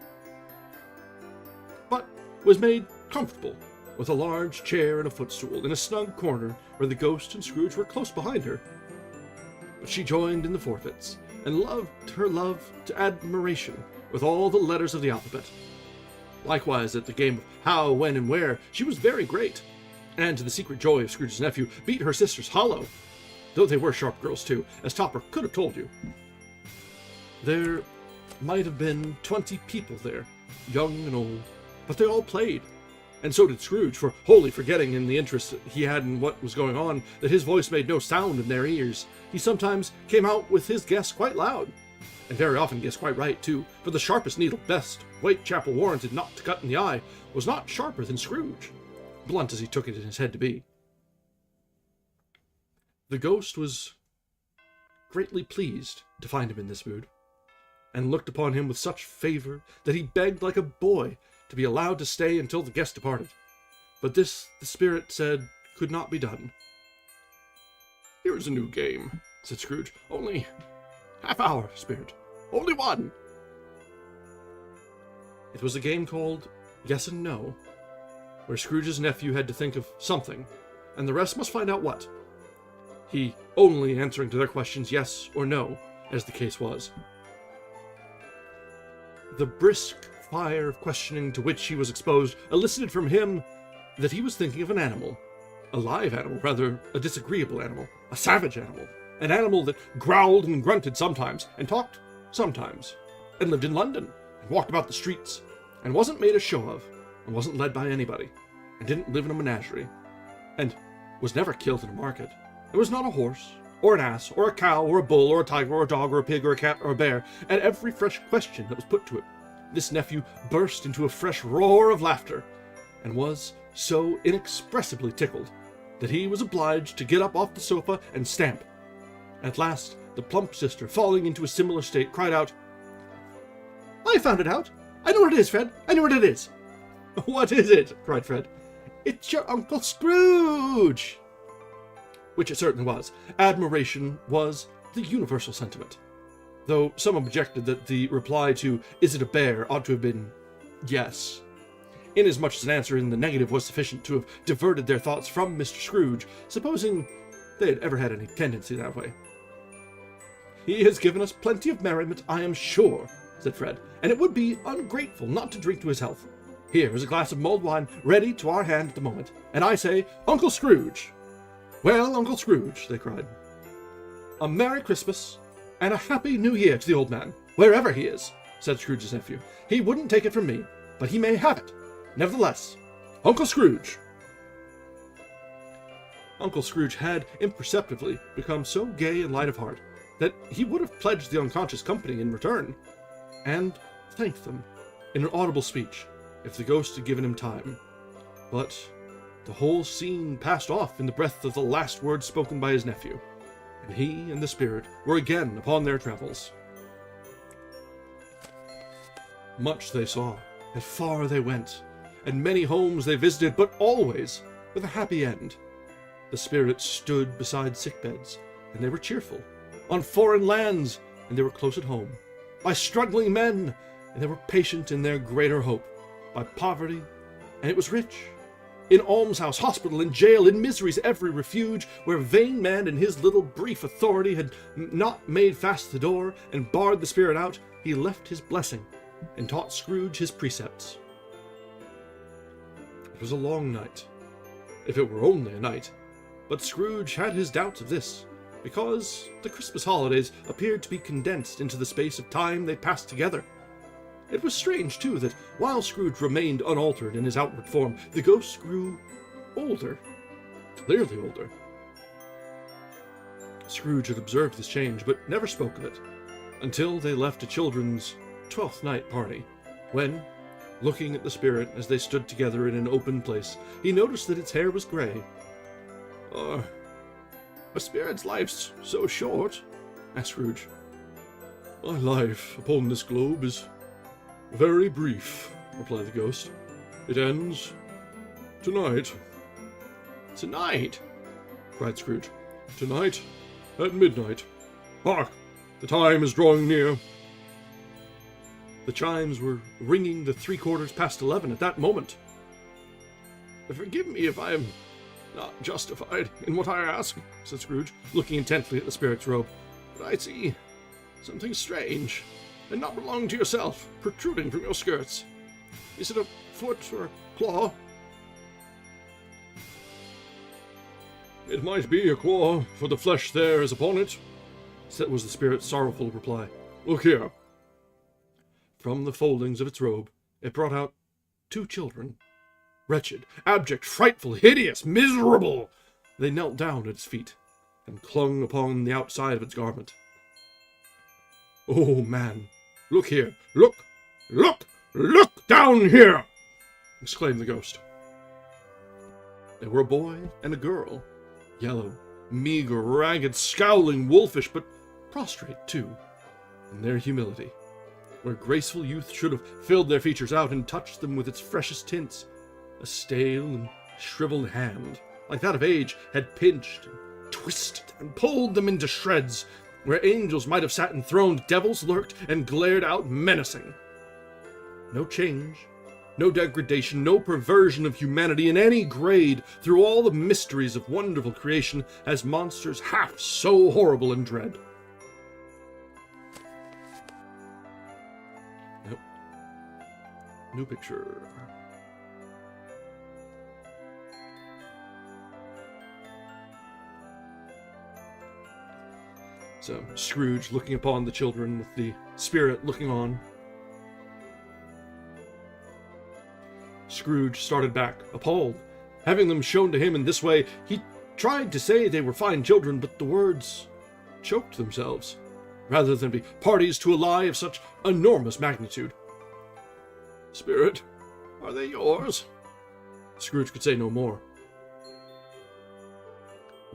but was made comfortable with a large chair and a footstool in a snug corner where the ghost and Scrooge were close behind her. But she joined in the forfeits, and loved her love to admiration with all the letters of the alphabet. Likewise, at the game of how, when, and where, she was very great, and to the secret joy of Scrooge's nephew, beat her sisters hollow, though they were sharp girls too, as Topper could have told you. There might have been 20 people there, young and old, but they all played, and so did Scrooge, for wholly forgetting in the interest he had in what was going on, that his voice made no sound in their ears. He sometimes came out with his guess quite loud, and very often guessed quite right, too, for the sharpest needle best Whitechapel warranted not to cut in the eye was not sharper than Scrooge, blunt as he took it in his head to be. The ghost was greatly pleased to find him in this mood, and looked upon him with such favor that he begged like a boy to be allowed to stay until the guest departed. But this, the spirit said, could not be done. "Here is a new game," said Scrooge. "Only half hour, spirit. Only one." It was a game called Yes and No, where Scrooge's nephew had to think of something, and the rest must find out what. He only answering to their questions yes or no, as the case was. The brisk fire of questioning to which he was exposed elicited from him that he was thinking of an animal. A live animal, rather a disagreeable animal, a savage animal, an animal that growled and grunted sometimes, and talked sometimes, and lived in London, and walked about the streets, and wasn't made a show of, and wasn't led by anybody, and didn't live in a menagerie, and was never killed in a market. It was not a horse, or an ass, or a cow, or a bull, or a tiger, or a dog, or a pig, or a cat, or a bear. At every fresh question that was put to it, this nephew burst into a fresh roar of laughter, and was so inexpressibly tickled that he was obliged to get up off the sofa and stamp. At last, the plump sister, falling into a similar state, cried out, "I found it out! I know what it is, Fred! I know what it is!" "What is it?" cried Fred. "It's your Uncle Scrooge!" Which it certainly was. Admiration was the universal sentiment, though some objected that the reply to "Is it a bear?" ought to have been yes, inasmuch as an answer in the negative was sufficient to have diverted their thoughts from Mr. Scrooge, supposing they had ever had any tendency that way. "He has given us plenty of merriment, I am sure," said Fred, "and it would be ungrateful not to drink to his health. Here is a glass of mulled wine ready to our hand at the moment, and I say, Uncle Scrooge!" "Well, Uncle Scrooge," they cried, "a Merry Christmas and a Happy New Year to the old man, wherever he is," said Scrooge's nephew. "He wouldn't take it from me, but he may have it. Nevertheless, Uncle Scrooge!" Uncle Scrooge had imperceptibly become so gay and light of heart that he would have pledged the unconscious company in return, and thanked them in an audible speech, if the ghost had given him time. But the whole scene passed off in the breath of the last words spoken by his nephew, and he and the spirit were again upon their travels. Much they saw, and far they went, and many homes they visited, but always with a happy end. The spirits stood beside sick beds, and they were cheerful, on foreign lands, and they were close at home, by struggling men, and they were patient in their greater hope, by poverty, and it was rich, in almshouse, hospital, and jail, in misery's every refuge, where vain man in his little brief authority had not made fast the door, and barred the spirit out, he left his blessing, and taught Scrooge his precepts. It was a long night, if it were only a night, but Scrooge had his doubts of this, because the Christmas holidays appeared to be condensed into the space of time they passed together. It was strange, too, that while Scrooge remained unaltered in his outward form, the ghost grew older, clearly older. Scrooge had observed this change, but never spoke of it. until they left a children's 12th night party, when, looking at the spirit as they stood together in an open place, he noticed that its hair was grey. "Are a spirit's life's so short?" asked Scrooge. "My life upon this globe is very brief," replied the ghost. "It ends tonight." "Tonight?" cried Scrooge. "Tonight at midnight. Hark! The time is drawing near." The chimes were ringing the 11:75 at that moment. "Forgive me if I am not justified in what I ask," said Scrooge, looking intently at the spirit's robe, "but I see something strange, and not belonging to yourself, protruding from your skirts. Is it a foot or a claw?" "It might be a claw, for the flesh there is upon it," was the spirit's sorrowful reply. "Look here." From the foldings of its robe, it brought out 2 children. Wretched, abject, frightful, hideous, miserable, they knelt down at its feet, and clung upon the outside of its garment. "Oh, man, look here! Look! Look! Look down here!" exclaimed the ghost. They were a boy and a girl, yellow, meager, ragged, scowling, wolfish, but prostrate, too, in their humility, where graceful youth should have filled their features out and touched them with its freshest tints. A stale and shriveled hand, like that of age, had pinched and twisted and pulled them into shreds. Where angels might have sat enthroned, devils lurked and glared out menacing. No change, no degradation, no perversion of humanity in any grade through all the mysteries of wonderful creation as monsters half so horrible and dread. Nope. New picture. So, Scrooge looking upon the children with the spirit looking on. Scrooge started back, appalled. Having them shown to him in this way, he tried to say they were fine children, but the words choked themselves, rather than be parties to a lie of such enormous magnitude. "Spirit, are they yours?" Scrooge could say no more.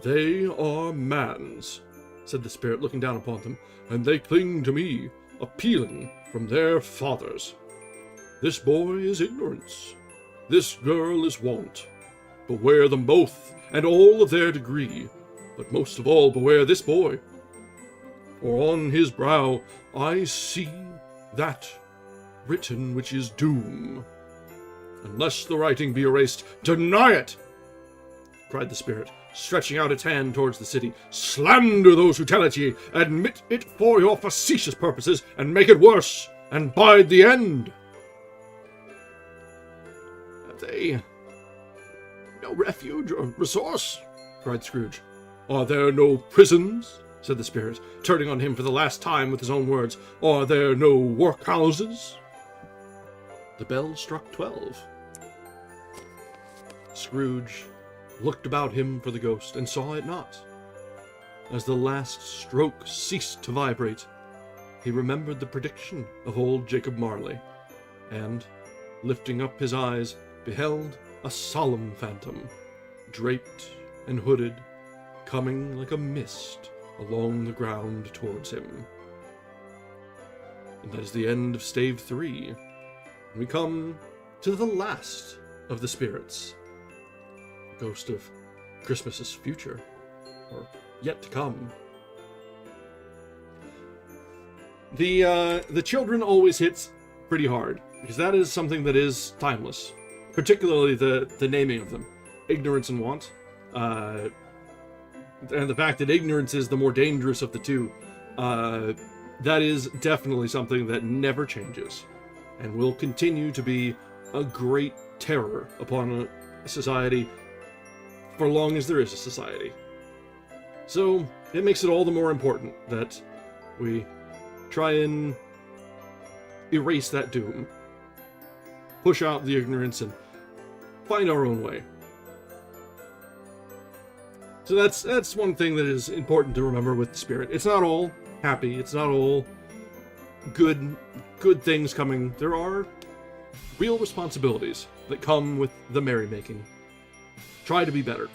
"They are man's," said the spirit, looking down upon them, "and they cling to me, appealing from their fathers. This boy is ignorance, this girl is want. Beware them both, and all of their degree, but most of all beware this boy. For on his brow I see that written which is doom. Unless the writing be erased, deny it!" cried the spirit, stretching out its hand towards the city. "Slander those who tell it ye, admit it for your facetious purposes, and make it worse, and bide the end." "Have they no refuge or resource?" cried Scrooge. "Are there no prisons?" said the spirit, turning on him for the last time with his own words. "Are there no workhouses?" The bell struck 12. Scrooge looked about him for the ghost, and saw it not. As the last stroke ceased to vibrate, he remembered the prediction of old Jacob Marley, and, lifting up his eyes, beheld a solemn phantom, draped and hooded, coming like a mist along the ground towards him. And that is the end of Stave 3. And we come to the last of the spirits, ghost of Christmas's future, or yet to come. The children always hits pretty hard, because that is something that is timeless, particularly the naming of them, ignorance and want, and the fact that ignorance is the more dangerous of the two. That is definitely something that never changes, and will continue to be a great terror upon a society for long as there is a society. So, it makes it all the more important that we try and erase that doom, push out the ignorance, and find our own way. So that's one thing that is important to remember with the spirit. It's not all happy, it's not all good things coming. There are real responsibilities that come with the merrymaking. Try to be better.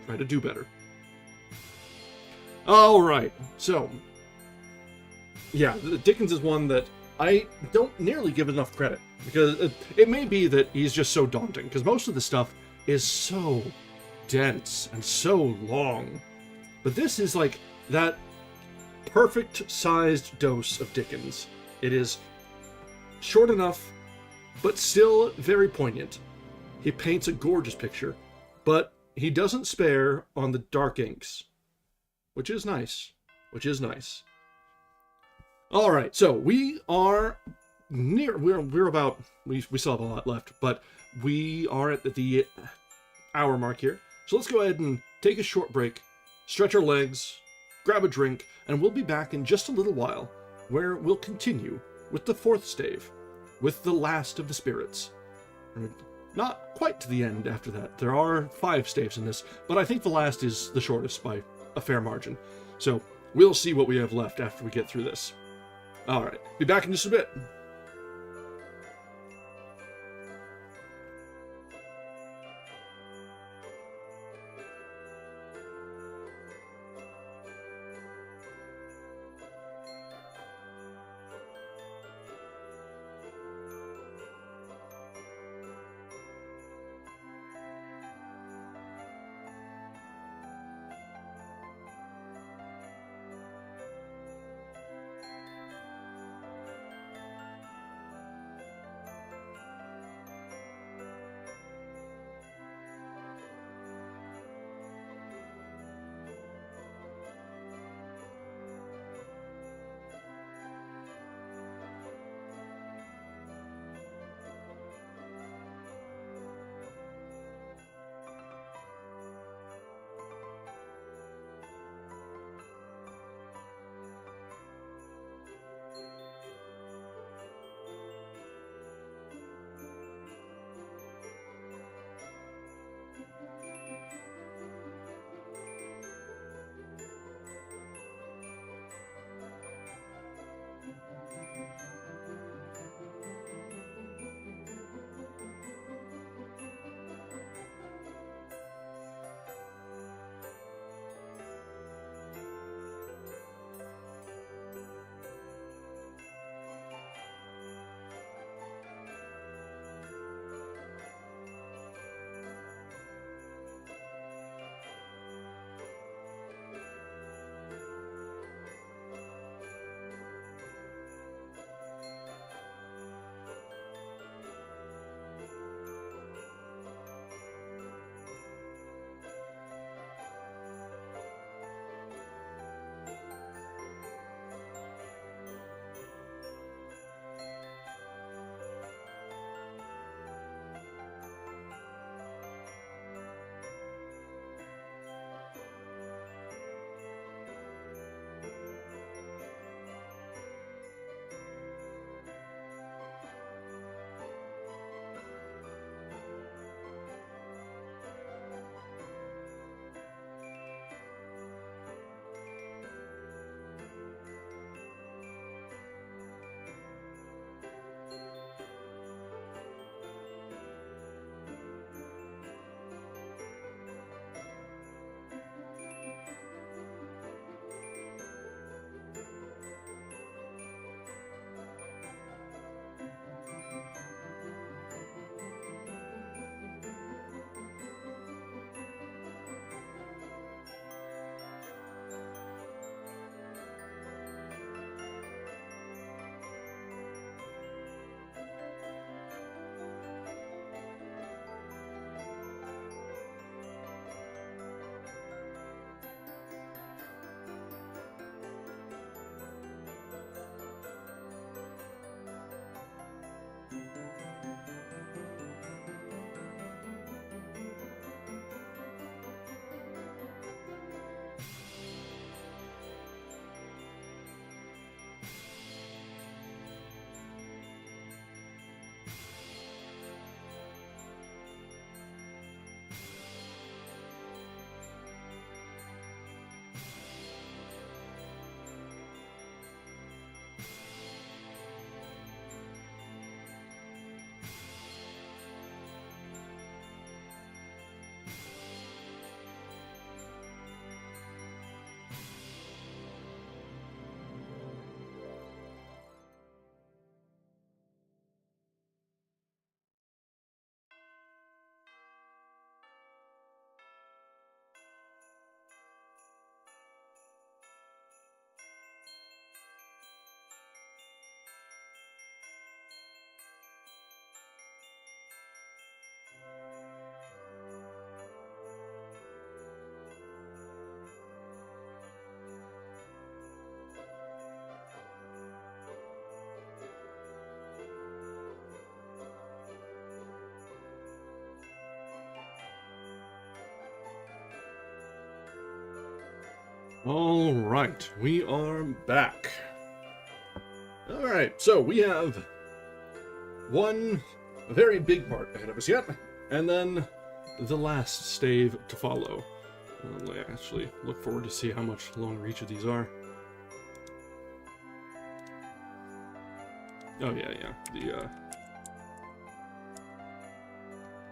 Try to do better. All right, so yeah, Dickens is one that I don't nearly give enough credit, because it may be that he's just so daunting, because most of the stuff is so dense and so long. But this is like that perfect sized dose of Dickens. It is short enough, but still very poignant. He paints a gorgeous picture, but he doesn't spare on the dark inks, which is nice. All right, so we are near. We're about. We still have a lot left, but we are at the hour mark here. So let's go ahead and take a short break, stretch our legs, grab a drink, and we'll be back in just a little while, where we'll continue with the fourth stave, with the last of the spirits. Not quite to the end after that. There are 5 staves in this, but I think the last is the shortest by a fair margin. So we'll see what we have left after we get through this. All right, be back in just a bit. All right, we are back. All right, so we have one very big part ahead of us yet, and then the last stave to follow. I'll actually look forward to see how much longer each of these are. Oh yeah.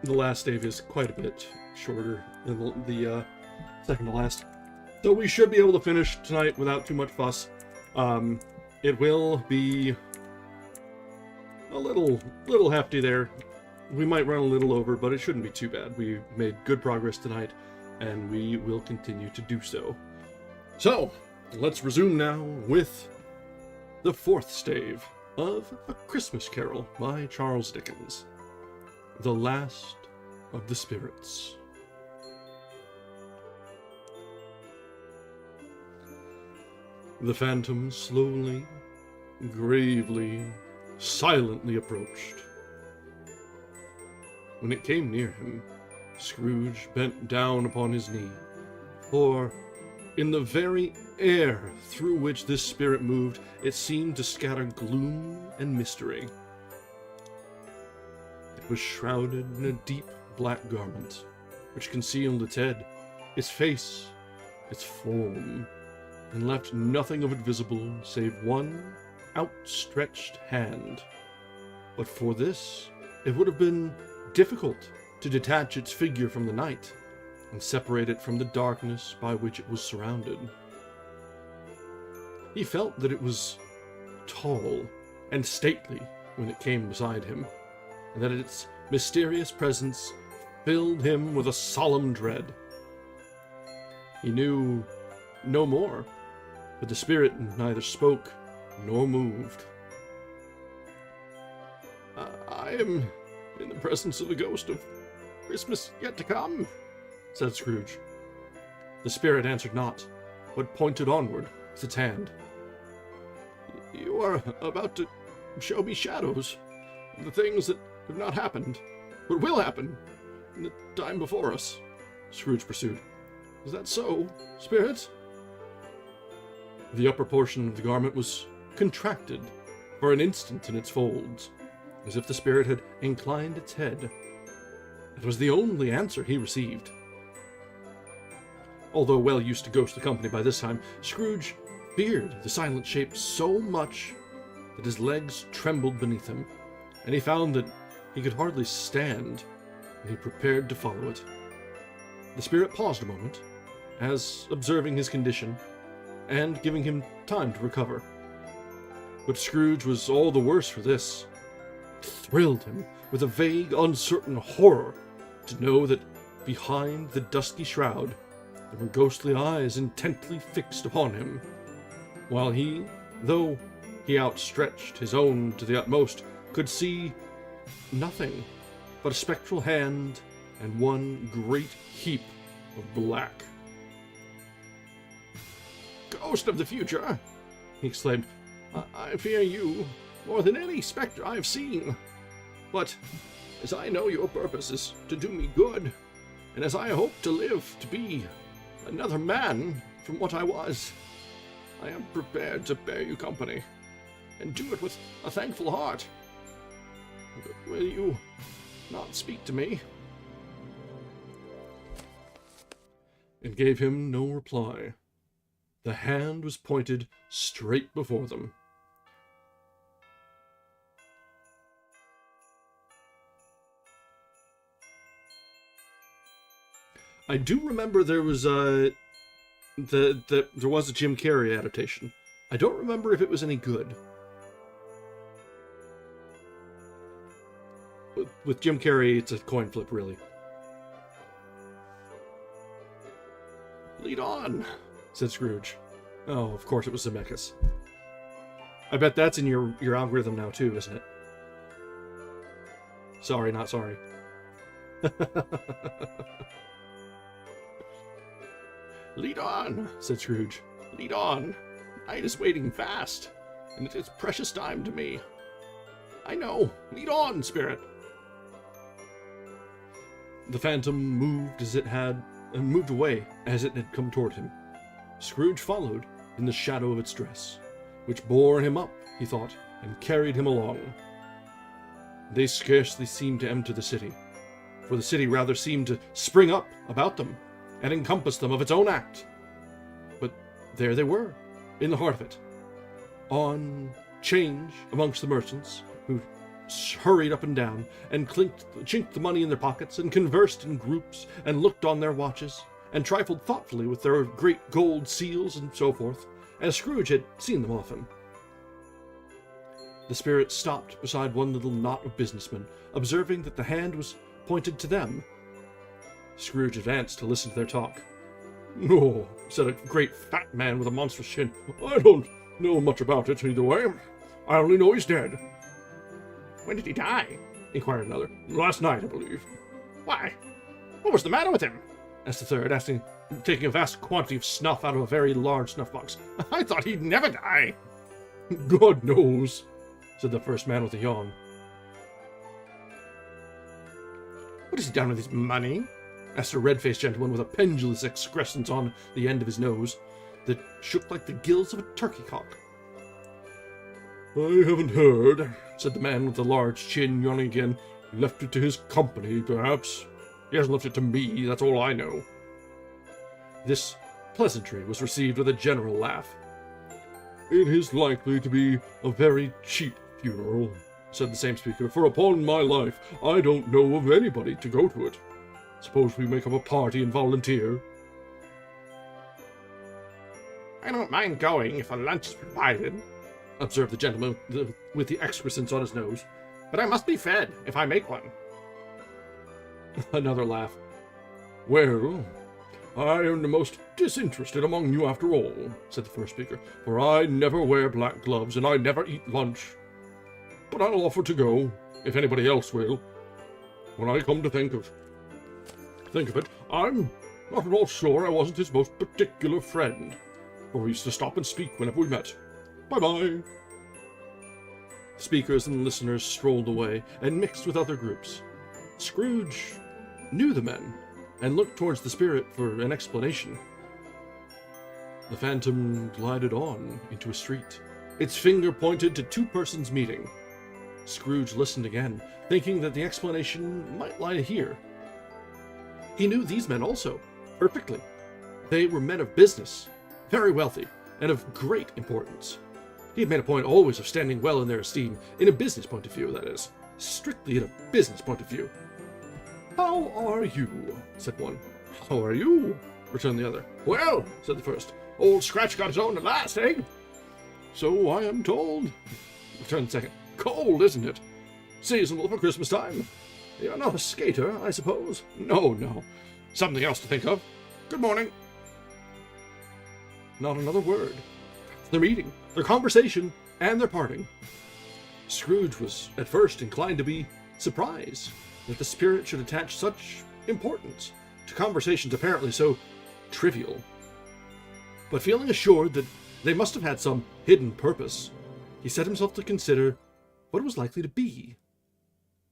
The last stave is quite a bit shorter than the second to last. So we should be able to finish tonight without too much fuss. It will be a little hefty there. We might run a little over, but it shouldn't be too bad. We made good progress tonight, and we will continue to do so. So, let's resume now with the fourth stave of A Christmas Carol by Charles Dickens. The Last of the Spirits. The phantom slowly, gravely, silently approached. When it came near him, Scrooge bent down upon his knee, for in the very air through which this spirit moved, it seemed to scatter gloom and mystery. It was shrouded in a deep black garment, which concealed its head, its face, its form, and left nothing of it visible save one outstretched hand. But for this, it would have been difficult to detach its figure from the night and separate it from the darkness by which it was surrounded. He felt that it was tall and stately when it came beside him, and that its mysterious presence filled him with a solemn dread. He knew no more, but the spirit neither spoke nor moved. I am in the presence of the ghost of Christmas yet to come, said Scrooge. The spirit answered not, but pointed onward with its hand. You are about to show me shadows of the things that have not happened, but will happen in the time before us, Scrooge pursued. Is that so, spirit? The upper portion of the garment was contracted for an instant in its folds, as if the spirit had inclined its head. It was the only answer he received. Although well used to ghostly company by this time, Scrooge feared the silent shape so much that his legs trembled beneath him, and he found that he could hardly stand when he prepared to follow it. The spirit paused a moment, as observing his condition, and giving him time to recover. But Scrooge was all the worse for this. It thrilled him with a vague, uncertain horror to know that behind the dusky shroud there were ghostly eyes intently fixed upon him, while he, though he outstretched his own to the utmost, could see nothing but a spectral hand and one great heap of black. Ghost of the future, he exclaimed, I fear you more than any spectre I have seen. But as I know your purpose is to do me good, and as I hope to live to be another man from what I was, I am prepared to bear you company, and do it with a thankful heart. But will you not speak to me? It gave him no reply. The hand was pointed straight before them. I do remember there was there was a Jim Carrey adaptation. I don't remember if it was any good. With Jim Carrey, it's a coin flip, really. Lead on, said Scrooge. Oh, of course it was Zemeckis. I bet that's in your algorithm now too, isn't it? Sorry, not sorry. Lead on, said Scrooge. Lead on. Night is waiting fast, and it is precious time to me. I know. Lead on, spirit. The phantom moved away as it had come toward him, Scrooge followed in the shadow of its dress, which bore him up, he thought, and carried him along. They scarcely seemed to enter the city, for the city rather seemed to spring up about them and encompass them of its own act. But there they were, in the heart of it, on change amongst the merchants, who hurried up and down, and chinked the money in their pockets, and conversed in groups, and looked on their watches, and trifled thoughtfully with their great gold seals, and so forth, as Scrooge had seen them often. The spirit stopped beside one little knot of businessmen, observing that the hand was pointed to them. Scrooge advanced to listen to their talk. "No," said a great fat man with a monstrous chin. "I don't know much about it either way. I only know he's dead." "When did he die?" inquired another. "Last night, I believe." "Why? What was the matter with him?" asked the third, taking a vast quantity of snuff out of a very large snuff box. "I thought he'd never die." "God knows," said the first man with a yawn. "What has he done with his money?" asked a red-faced gentleman with a pendulous excrescence on the end of his nose that shook like the gills of a turkey-cock. "I haven't heard," said the man with the large chin, yawning again. "Left it to his company, perhaps. He hasn't left it to me, that's all I know." This pleasantry was received with a general laugh. "It is likely to be a very cheap funeral," said the same speaker, "for upon my life I don't know of anybody to go to it. Suppose we make up a party and volunteer?" "I don't mind going if a lunch is provided," observed the gentleman with the excrescence on his nose. "but I must be fed if I make one." Another laugh. "Well, I am the most disinterested among you after all," said the first speaker, "for I never wear black gloves and I never eat lunch. But I'll offer to go, if anybody else will. When I come to think of it, I'm not at all sure I wasn't his most particular friend, for we used to stop and speak whenever we met. Bye-bye." Speakers and listeners strolled away and mixed with other groups. Scrooge knew the men and looked towards the spirit for an explanation. The phantom glided on into a street. Its finger pointed to two persons meeting. Scrooge listened again, thinking that the explanation might lie here. He knew these men also, perfectly. They were men of business, very wealthy, and of great importance. He had made a point always of standing well in their esteem, in a business point of view, that is. Strictly in a business point of view. "How are you?" said one. "How are you?" returned the other. "Well," said the first, "Old Scratch got his own at last, eh?" "So I am told," returned the second. "Cold, isn't it? Seasonable for Christmas time. You're not a skater, I suppose?" No. Something else to think of. Good morning." Not another word. Their meeting, their conversation, and their parting. Scrooge was at first inclined to be surprised that the spirit should attach such importance to conversations apparently so trivial. But feeling assured that they must have had some hidden purpose, he set himself to consider what it was likely to be.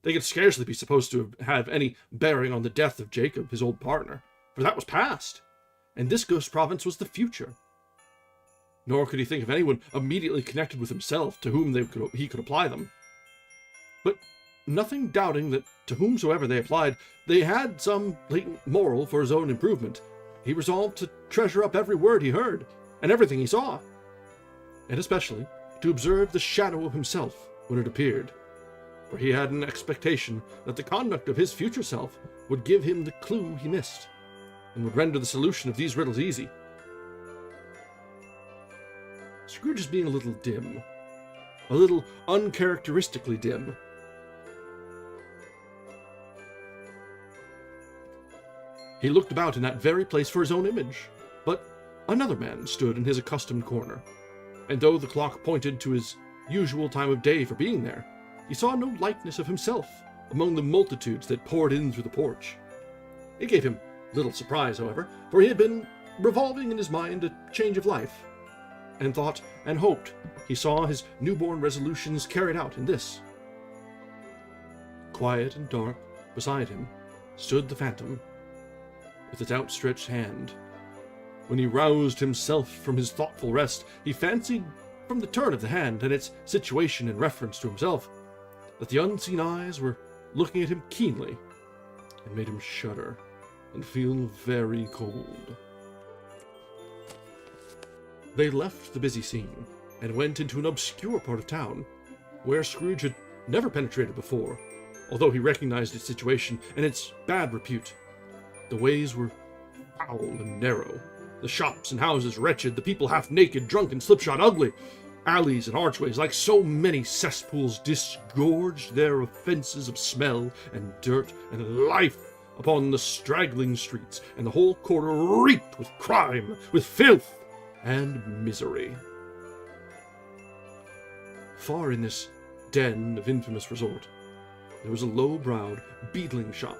They could scarcely be supposed to have any bearing on the death of Jacob, his old partner, for that was past, and this ghost province was the future. Nor could he think of anyone immediately connected with himself to whom he could apply them. But nothing doubting that to whomsoever they applied, they had some latent moral for his own improvement, he resolved to treasure up every word he heard, and everything he saw, and especially to observe the shadow of himself when it appeared, for he had an expectation that the conduct of his future self would give him the clue he missed, and would render the solution of these riddles easy. Scrooge is being a little dim, a little uncharacteristically dim. He looked about in that very place for his own image, but another man stood in his accustomed corner, and though the clock pointed to his usual time of day for being there, he saw no likeness of himself among the multitudes that poured in through the porch. It gave him little surprise, however, for he had been revolving in his mind a change of life, and thought and hoped he saw his newborn resolutions carried out in this. Quiet and dark, beside him, stood the phantom, with its outstretched hand, When he roused himself from his thoughtful rest, he fancied, from the turn of the hand and its situation in reference to himself, that the unseen eyes were looking at him keenly, and made him shudder and feel very cold. They left the busy scene and went into an obscure part of town, where Scrooge had never penetrated before, although he recognized its situation and its bad repute. The ways were foul and narrow, the shops and houses wretched, the people half-naked, drunk, and slipshod ugly. Alleys and archways, like so many cesspools, disgorged their offences of smell and dirt and life upon the straggling streets, and the whole quarter reeked with crime, with filth, and misery. Far in this den of infamous resort, there was a low-browed beetling shop,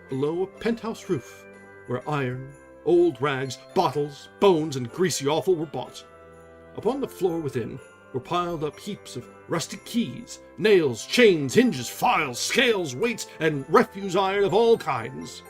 below a penthouse roof, where iron, old rags, bottles, bones, and greasy offal were bought. Upon the floor within were piled up heaps of rusty keys, nails, chains, hinges, files, scales, weights, and refuse iron of all kinds.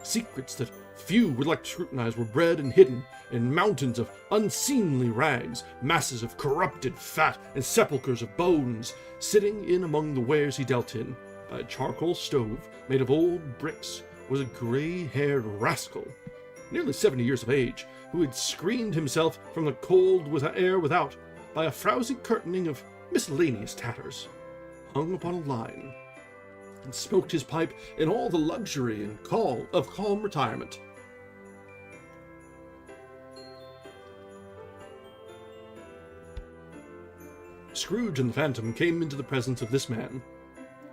Secrets that few would like to scrutinize were bred and hidden in mountains of unseemly rags, masses of corrupted fat, and sepulchres of bones. Sitting in among the wares he dealt in, by a charcoal stove made of old bricks, was a gray-haired rascal, nearly 70 years of age, who had screened himself from the cold air without by a frowsy curtaining of miscellaneous tatters, hung upon a line, and smoked his pipe in all the luxury and calm retirement. Scrooge and the Phantom came into the presence of this man,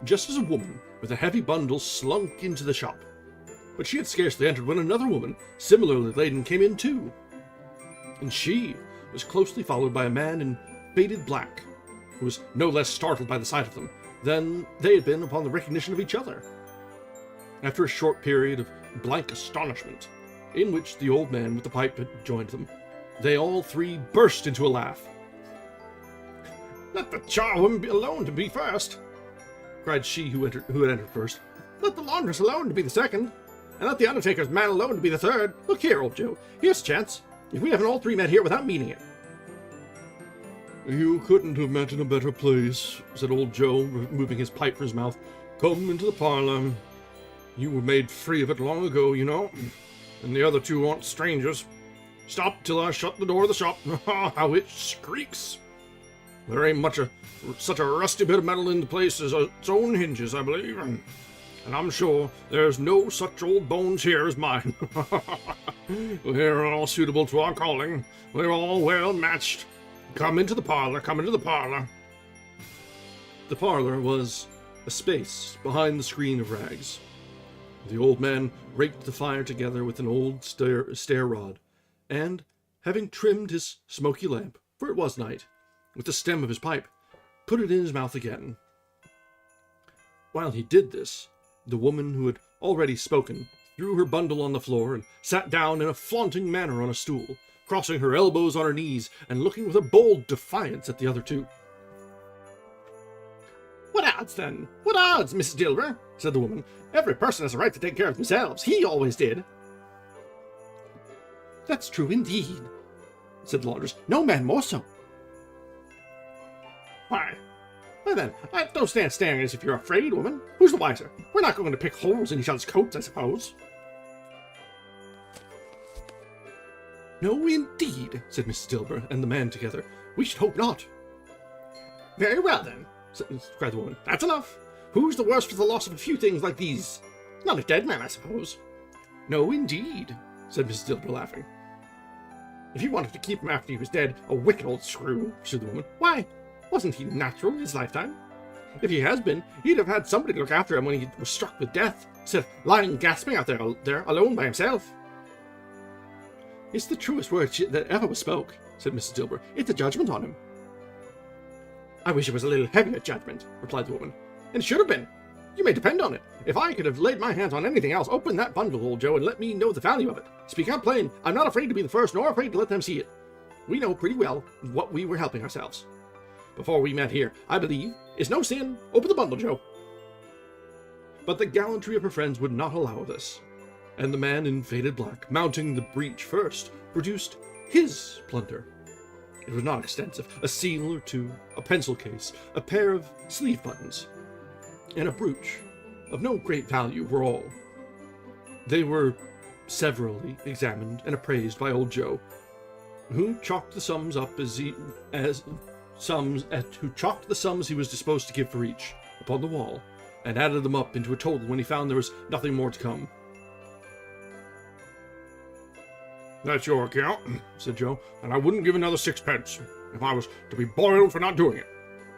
just as a woman with a heavy bundle slunk into the shop. But she had scarcely entered when another woman, similarly laden, came in too. And she was closely followed by a man in faded black, who was no less startled by the sight of them than they had been upon the recognition of each other. After a short period of blank astonishment, in which the old man with the pipe had joined them, they all three burst into a laugh. "Let the charwoman be alone to be first," cried she who had entered first. "Let the laundress alone to be the second, and let the undertaker's man alone to be the third. Look here, old Joe, here's a chance. If we haven't all three met here without meaning it." "You couldn't have met in a better place," said old Joe, removing his pipe from his mouth. "Come into the parlor. You were made free of it long ago, you know, and the other two aren't strangers. Stop till I shut the door of the shop. How it squeaks! There ain't such a rusty bit of metal in the place as its own hinges, I believe. And I'm sure there's no such old bones here as mine. We're all suitable to our calling. We're all well matched. Come into the parlor, come into the parlor." The parlor was a space behind the screen of rags. The old man raked the fire together with an old stair rod, and, having trimmed his smoky lamp, for it was night, with the stem of his pipe, put it in his mouth again. While he did this, the woman who had already spoken threw her bundle on the floor and sat down in a flaunting manner on a stool, crossing her elbows on her knees and looking with a bold defiance at the other two. "What odds, then? What odds, Mrs. Dilber?" said the woman. "Every person has a right to take care of themselves. He always did." "That's true indeed," said the laundress. "No man more so." Why then, don't stand staring as if you're afraid, woman. Who's the wiser? We're not going to pick holes in each other's coats, I suppose." "No, indeed," said Mrs. Dilber and the man together. "We should hope not." "Very well, then," cried the woman. "That's enough. Who's the worse for the loss of a few things like these? Not a dead man, I suppose." "No, indeed," said Mrs. Dilber, laughing. "If you wanted to keep him after he was dead, a wicked old screw," pursued the woman. "Why, wasn't he natural in his lifetime? If he has been, he'd have had somebody to look after him when he was struck with death, instead of lying gasping out there alone by himself." "It's the truest word that ever was spoke," said Mrs. Dilber. "It's a judgment on him." "I wish it was a little heavier judgment," replied the woman. "And it should have been. You may depend on it. If I could have laid my hands on anything else, open that bundle, old Joe, and let me know the value of it. Speak out plain. I'm not afraid to be the first, nor afraid to let them see it. We know pretty well what we were helping ourselves. Before we met here, I believe, it's no sin. Open the bundle, Joe." But the gallantry of her friends would not allow this. and the man in faded black, mounting the breach first, produced his plunder. It was not extensive. A seal or two, a pencil case, a pair of sleeve buttons, and a brooch of no great value were all. They were severally examined and appraised by old Joe, who chalked the sums up he was disposed to give for each upon the wall, and added them up into a total when he found there was nothing more to come. "That's your account," said Joe, "and I wouldn't give another sixpence if I was to be boiled for not doing it.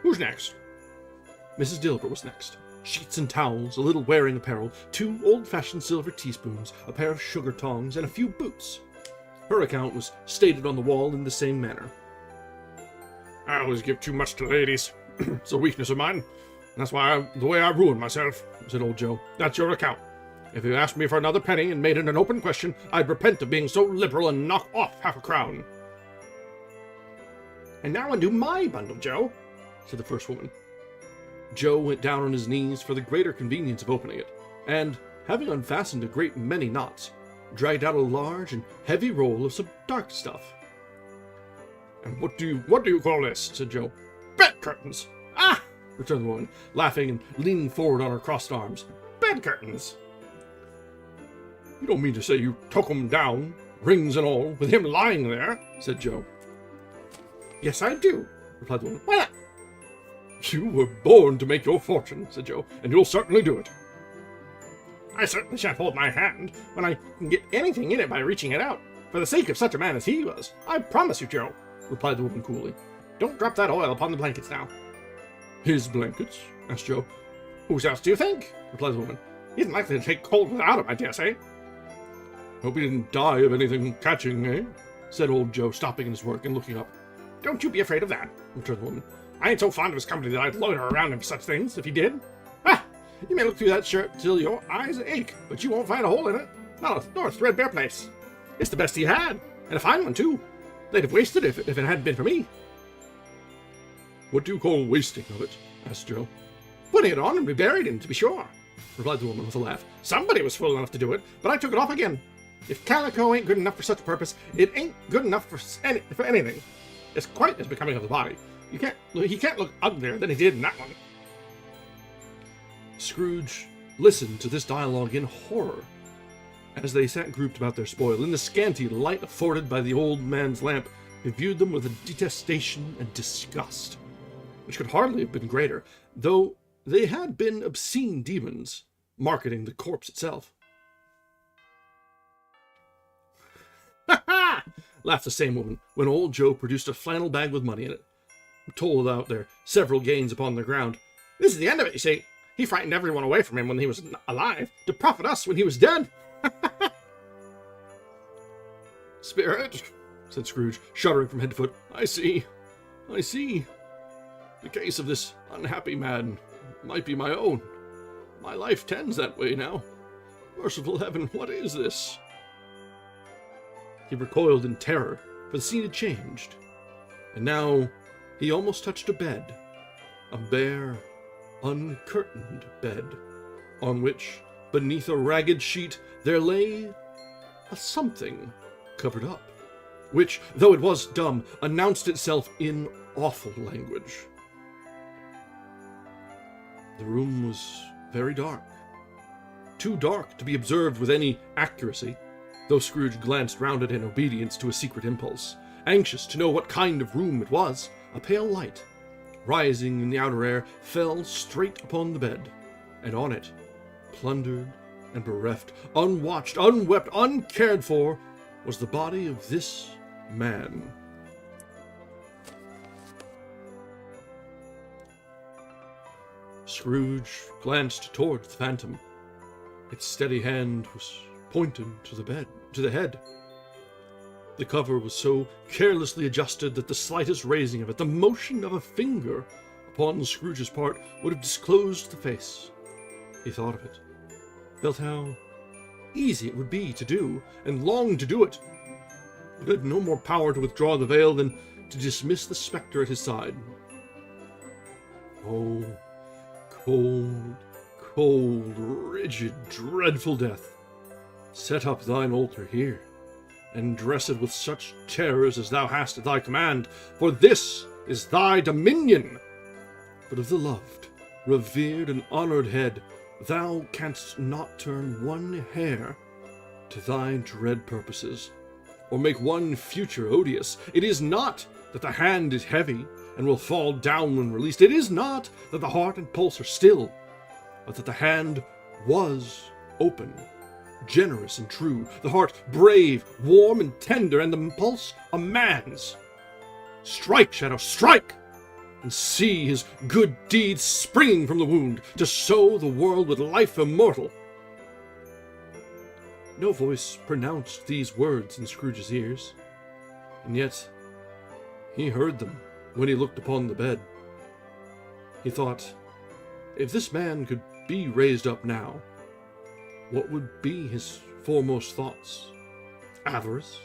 Who's next?" Mrs. Dilber was next. Sheets and towels, a little wearing apparel, 2 old-fashioned silver teaspoons, a pair of sugar tongs, and a few boots. Her account was stated on the wall in the same manner. "I always give too much to ladies. It's a weakness of mine. That's the way I ruin myself," said old Joe. "That's your account. If you asked me for another penny and made it an open question, I'd repent of being so liberal and knock off half a crown." "And now undo my bundle, Joe," said the first woman. Joe went down on his knees for the greater convenience of opening it, and, having unfastened a great many knots, dragged out a large and heavy roll of some dark stuff. "And what do you call this?" said Joe. "Bed curtains." "Ah!" returned the woman, laughing and leaning forward on her crossed arms. "Bed curtains. You don't mean to say you took 'em down, rings and all, with him lying there?" said Joe. "Yes, I do," replied the woman. "Why not?" "You were born to make your fortune," said Joe, "and you'll certainly do it." "I certainly shan't hold my hand when I can get anything in it by reaching it out, for the sake of such a man as he was. I promise you, Joe," replied the woman coolly. "Don't drop that oil upon the blankets now." "His blankets?" asked Joe. "Whose else do you think?" replied the woman. "He isn't likely to take cold without him, I dare say." "Hope he didn't die of anything catching, eh?" said old Joe, stopping in his work and looking up. "Don't you be afraid of that," returned the woman. "I ain't so fond of his company that I'd loiter around him for such things, if he did. Ah! You may look through that shirt till your eyes ache, but you won't find a hole in it, nor a threadbare place. It's the best he had, and a fine one, too. They'd have wasted it if it hadn't been for me." "What do you call wasting of it?" asked Joe. "Putting it on and reburied him, to be sure," replied the woman with a laugh. "Somebody was fool enough to do it, but I took it off again. If calico ain't good enough for such a purpose, it ain't good enough for anything. It's quite as becoming of the body. He can't look uglier than he did in that one." Scrooge listened to this dialogue in horror. As they sat grouped about their spoil, in the scanty light afforded by the old man's lamp, he viewed them with a detestation and disgust, which could hardly have been greater, though they had been obscene demons, marketing the corpse itself. "Ha ha!" laughed the same woman, when old Joe produced a flannel bag with money in it, and told out their several gains upon the ground. "This is the end of it, you see. He frightened everyone away from him when he was alive, to profit us when he was dead." "Spirit," said Scrooge, shuddering from head to foot, I see. The case of this unhappy man might be my own. My life tends that way now. Merciful heaven, what is this?" He recoiled in terror, for the scene had changed, and now he almost touched a bed, a bare, uncurtained bed, on which, beneath a ragged sheet, there lay a something covered up, which, though it was dumb, announced itself in awful language. The room was very dark, too dark to be observed with any accuracy, though Scrooge glanced round it in obedience to a secret impulse, anxious to know what kind of room it was. A pale light, rising in the outer air, fell straight upon the bed, and on it, plundered and bereft, unwatched, unwept, uncared for, was the body of this man. Scrooge glanced towards the phantom. Its steady hand was pointed to the head. The cover was so carelessly adjusted that the slightest raising of it, the motion of a finger upon Scrooge's part, would have disclosed the face. He thought of it, felt how easy it would be to do, and longed to do it, but had no more power to withdraw the veil than to dismiss the spectre at his side. Oh, cold, cold, rigid, dreadful death! Set up thine altar here, and dress it with such terrors as thou hast at thy command, for this is thy dominion. But of the loved, revered, and honored head, thou canst not turn one hair to thy dread purposes, or make one future odious. It is not that the hand is heavy and will fall down when released. It is not that the heart and pulse are still, but that the hand was open, generous and true, the heart brave, warm and tender, and the pulse a man's. Strike, Shadow, strike! And see his good deeds springing from the wound, to sow the world with life immortal. No voice pronounced these words in Scrooge's ears, and yet he heard them when he looked upon the bed. He thought, if this man could be raised up now, what would be his foremost thoughts? Avarice?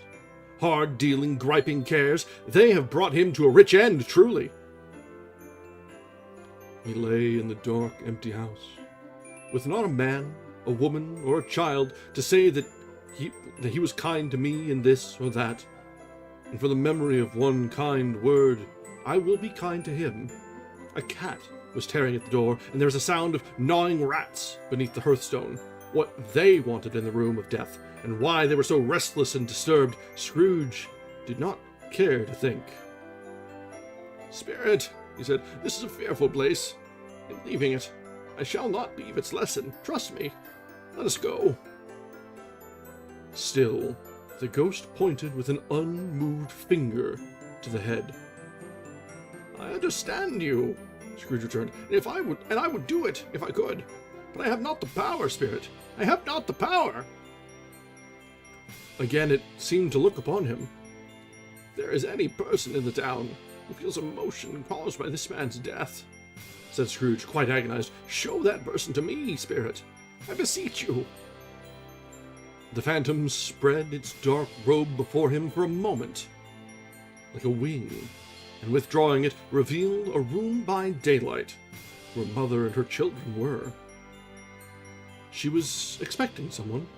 Hard-dealing, griping cares? They have brought him to a rich end, truly. He lay in the dark, empty house, with not a man, a woman, or a child to say that he was kind to me in this or that, and for the memory of one kind word, I will be kind to him. A cat was tearing at the door, and there was a sound of gnawing rats beneath the hearthstone. What they wanted in the room of death, and why they were so restless and disturbed, Scrooge did not care to think. "Spirit," he said, "this is a fearful place. In leaving it, I shall not leave its lesson. Trust me. Let us go." Still, the ghost pointed with an unmoved finger to the head. "I understand you," Scrooge returned, and I would do it if I could. But I have not the power, Spirit. I have not the power." Again it seemed to look upon him. "If there is any person in the town who feels emotion caused by this man's death," said Scrooge, quite agonized, "show that person to me, Spirit. I beseech you." The phantom spread its dark robe before him for a moment, like a wing, and withdrawing it, revealed a room by daylight, where Mother and her children were. She was expecting someone,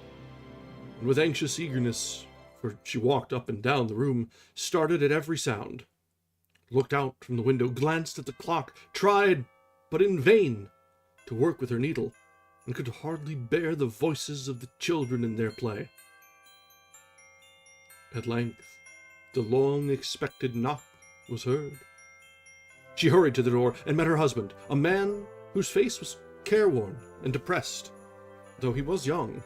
and with anxious eagerness, for she walked up and down the room, started at every sound, looked out from the window, glanced at the clock, tried, but in vain, to work with her needle, and could hardly bear the voices of the children in their play. At length, the long-expected knock was heard. She hurried to the door and met her husband, a man whose face was careworn and depressed. Though he was young,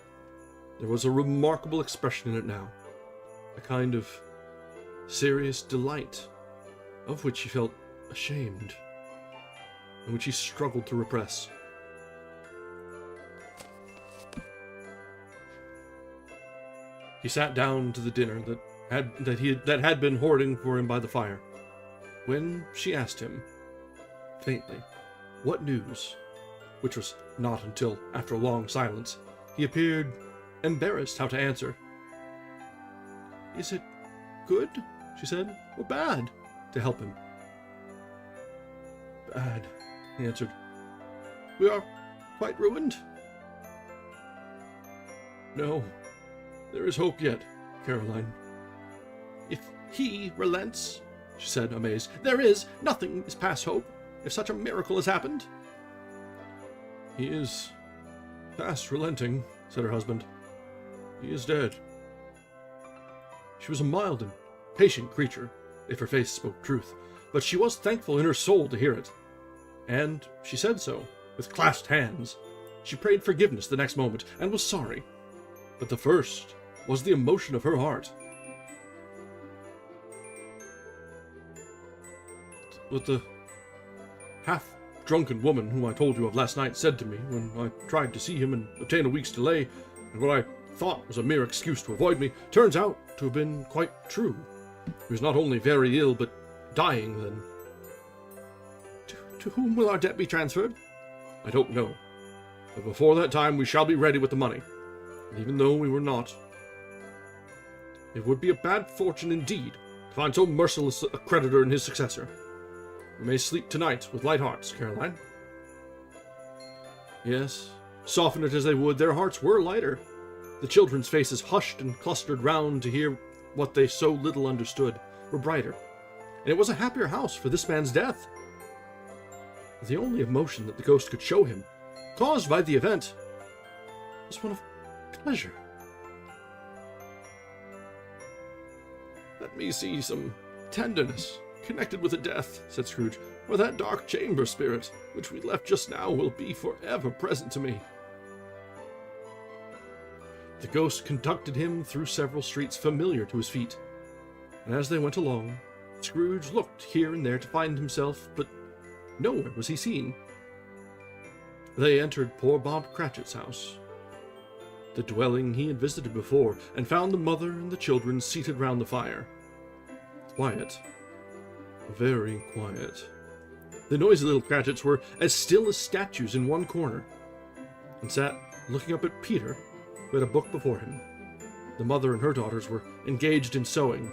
there was a remarkable expression in it now, a kind of serious delight, of which he felt ashamed, and which he struggled to repress. He sat down to the dinner that had been hoarding for him by the fire, when she asked him, faintly, what news, which was not until after a long silence. He appeared embarrassed how to answer. "Is it good," she said, "or bad, to help him?" "Bad," he answered. "We are quite ruined?" "No, there is hope yet, Caroline." "If he relents," she said, amazed, "nothing is past hope, if such a miracle has happened." "He is past relenting," said her husband. "He is dead." She was a mild and patient creature, if her face spoke truth, but she was thankful in her soul to hear it, and she said so, with clasped hands. She prayed forgiveness the next moment, and was sorry, but the first was the emotion of her heart. But the half-drunken woman whom I told you of last night said to me, when I tried to see him and obtain a week's delay, and what I thought was a mere excuse to avoid me, turns out to have been quite true. He was not only very ill, but dying then. To whom will our debt be transferred?" "I don't know, but before that time we shall be ready with the money, and even though we were not, it would be a bad fortune indeed to find so merciless a creditor in his successor. We may sleep tonight with light hearts, Caroline." Yes, soften it as they would, their hearts were lighter. The children's faces, hushed and clustered round to hear what they so little understood, were brighter, and it was a happier house for this man's death. The only emotion that the ghost could show him, caused by the event, was one of pleasure. "Let me see some tenderness connected with a death," said Scrooge, "or that dark chamber spirit, which we left just now, will be forever present to me." The ghost conducted him through several streets familiar to his feet, and as they went along, Scrooge looked here and there to find himself, but nowhere was he seen. They entered poor Bob Cratchit's house, the dwelling he had visited before, and found the mother and the children seated round the fire. Quiet. Very quiet. The noisy little Cratchits were as still as statues in one corner, and sat looking up at Peter, who had a book before him. The mother and her daughters were engaged in sewing,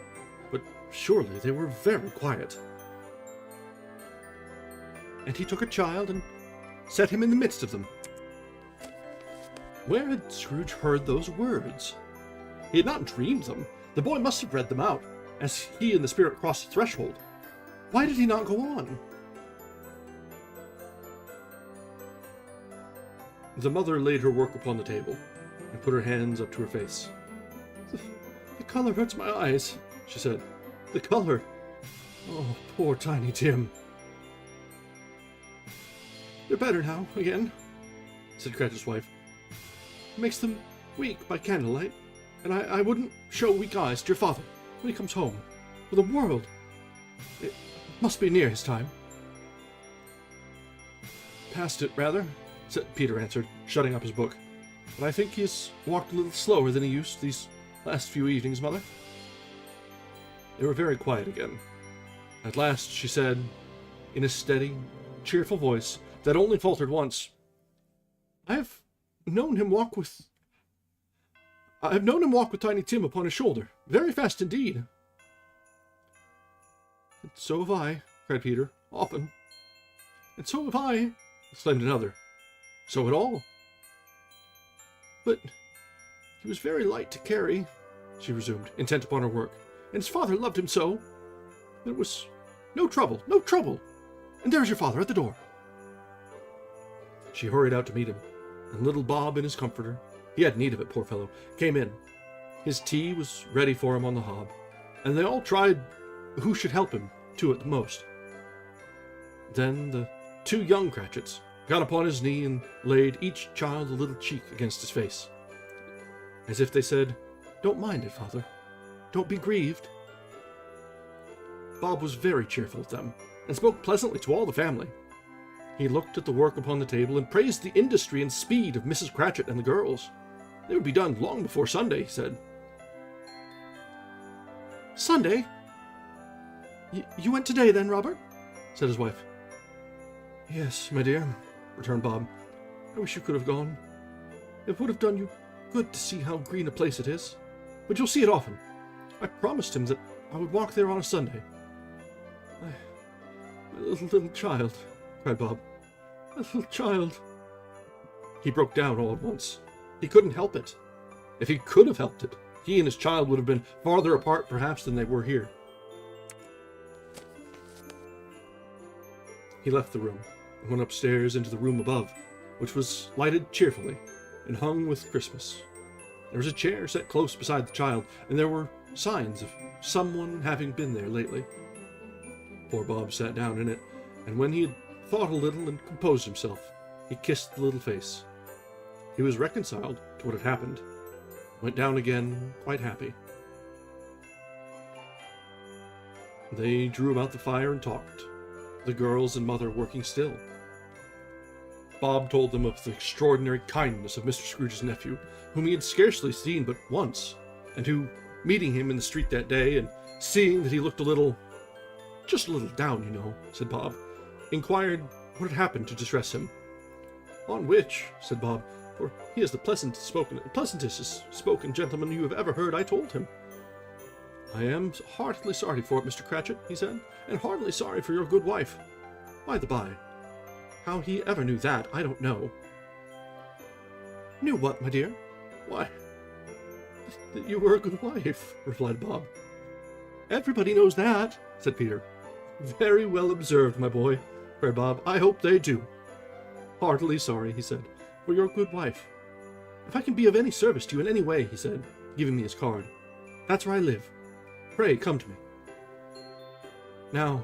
but surely they were very quiet. And he took a child and set him in the midst of them. Where had Scrooge heard those words? He had not dreamed them. The boy must have read them out, as he and the spirit crossed the threshold. Why did he not go on? The mother laid her work upon the table, and put her hands up to her face. The color hurts my eyes," she said. "The color. Oh, poor Tiny Tim." "They're better now, again," said Cratchit's wife. "It makes them weak by candlelight, and I wouldn't show weak eyes to your father when he comes home. For the world. It must be near his time." "Past it, rather," Peter answered, shutting up his book. "But I think he has walked a little slower than he used these last few evenings, Mother." They were very quiet again. At last she said, in a steady, cheerful voice that only faltered once, I have known him walk with Tiny Tim upon his shoulder, very fast indeed." "And so have I," cried Peter, "often." "And so have I," exclaimed another. "So had all." "But he was very light to carry," she resumed, intent upon her work, "and his father loved him so. There was no trouble, no trouble. And there's your father at the door." She hurried out to meet him, and little Bob in his comforter, he had need of it, poor fellow, came in. His tea was ready for him on the hob, and they all tried who should help him to it the most. Then the two young Cratchits got upon his knee and laid each child a little cheek against his face, as if they said, "Don't mind it, Father. Don't be grieved." Bob was very cheerful with them, and spoke pleasantly to all the family. He looked at the work upon the table, and praised the industry and speed of Mrs. Cratchit and the girls. They would be done long before Sunday, he said. "Sunday? You went today, then, Robert?" said his wife. "Yes, my dear," returned Bob. "I wish you could have gone. It would have done you good to see how green a place it is. But you'll see it often. I promised him that I would walk there on a Sunday." My little child," cried Bob. "My little child." He broke down all at once. He couldn't help it. If he could have helped it, he and his child would have been farther apart perhaps than they were here. He left the room, and went upstairs into the room above, which was lighted cheerfully, and hung with Christmas. There was a chair set close beside the child, and there were signs of someone having been there lately. Poor Bob sat down in it, and when he had thought a little and composed himself, he kissed the little face. He was reconciled to what had happened, went down again quite happy. They drew about the fire and talked, the girls and mother working still. Bob told them of the extraordinary kindness of Mr. Scrooge's nephew, whom he had scarcely seen but once, and who, meeting him in the street that day, and seeing that he looked just a little down, you know, said Bob, inquired what had happened to distress him. On which, said Bob, for he is the pleasantest spoken gentleman you have ever heard, I told him. I am heartily sorry for it, Mr. Cratchit, he said, and heartily sorry for your good wife. By the by, how he ever knew that, I don't know. Knew what, my dear? Why, that you were a good wife, replied Bob. Everybody knows that, said Peter. Very well observed, my boy, cried Bob. I hope they do. Heartily sorry, he said, for your good wife. If I can be of any service to you in any way, he said, giving me his card. That's where I live. Pray, come to me. Now,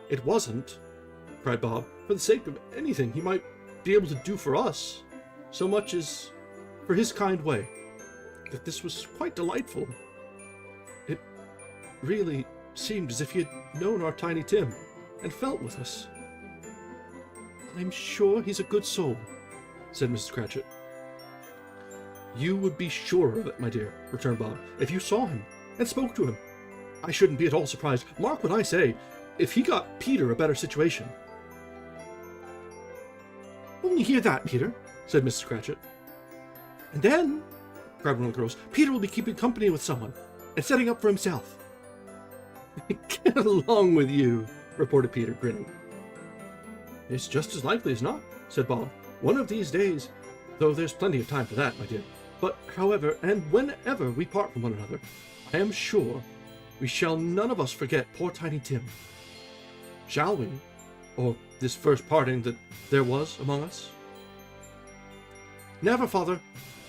it wasn't, cried Bob, for the sake of anything he might be able to do for us, so much as for his kind way, that this was quite delightful. It really seemed as if he had known our Tiny Tim and felt with us. I'm sure he's a good soul, said Mrs. Cratchit. You would be sure of it, my dear, returned Bob, if you saw him and spoke to him. I shouldn't be at all surprised. Mark what I say, if he got Peter a better situation. Only hear that, Peter, said Mrs. Cratchit. And then, cried one of the girls, Peter will be keeping company with someone and setting up for himself. Get along with you, reported Peter, grinning. It's just as likely as not, said Bob. One of these days, though there's plenty of time for that, my dear. But, however, and whenever we part from one another, I am sure we shall none of us forget poor Tiny Tim. Shall we? Or this first parting that there was among us? Never, father,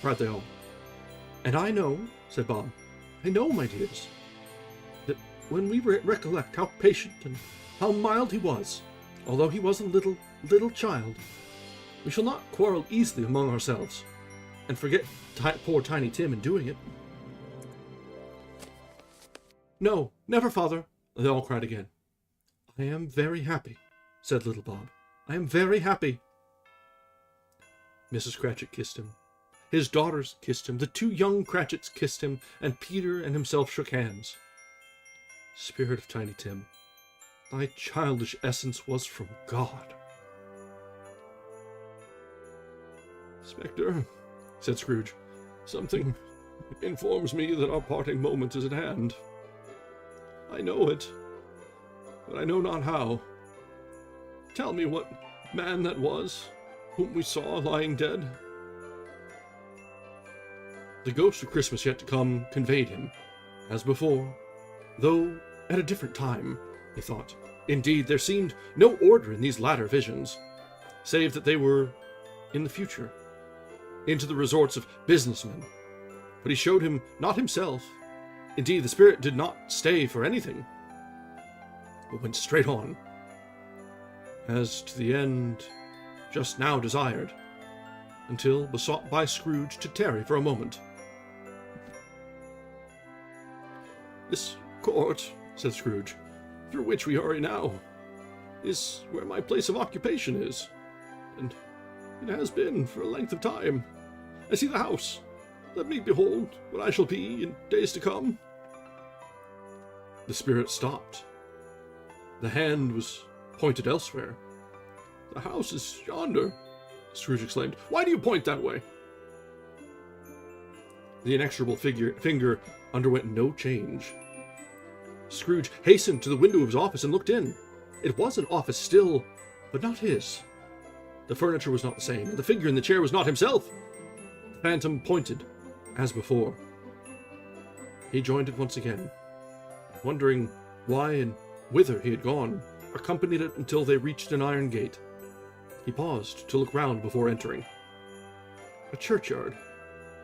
cried they all. And I know, said Bob, I know, my dears, that when we recollect how patient and how mild he was, although he was a little child, we shall not quarrel easily among ourselves, and forget poor Tiny Tim in doing it. No, never, father, they all cried again. I am very happy, said little Bob. I am very happy. Mrs. Cratchit kissed him. His daughters kissed him. The two young Cratchits kissed him, and Peter and himself shook hands. Spirit of Tiny Tim, thy childish essence was from God. Spectre, said Scrooge, something informs me that our parting moment is at hand. I know it, but I know not how. Tell me what man that was, whom we saw lying dead. The ghost of Christmas yet to come conveyed him, as before, though at a different time, he thought. Indeed, there seemed no order in these latter visions, save that they were in the future, into the resorts of businessmen. But he showed him not himself. Indeed, the spirit did not stay for anything, but went straight on, as to the end just now desired, until besought by Scrooge to tarry for a moment. This court, said Scrooge, through which we hurry now, is where my place of occupation is, and it has been for a length of time. I see the house. Let me behold what I shall be in days to come. The spirit stopped. The hand was pointed elsewhere. The house is yonder, Scrooge exclaimed. Why do you point that way? The inexorable finger underwent no change. Scrooge hastened to the window of his office and looked in. It was an office still, but not his. The furniture was not the same, and the figure in the chair was not himself. The phantom pointed, as before. He joined it once again, wondering why and whither he had gone, accompanied it until they reached an iron gate. He paused to look round before entering. A churchyard.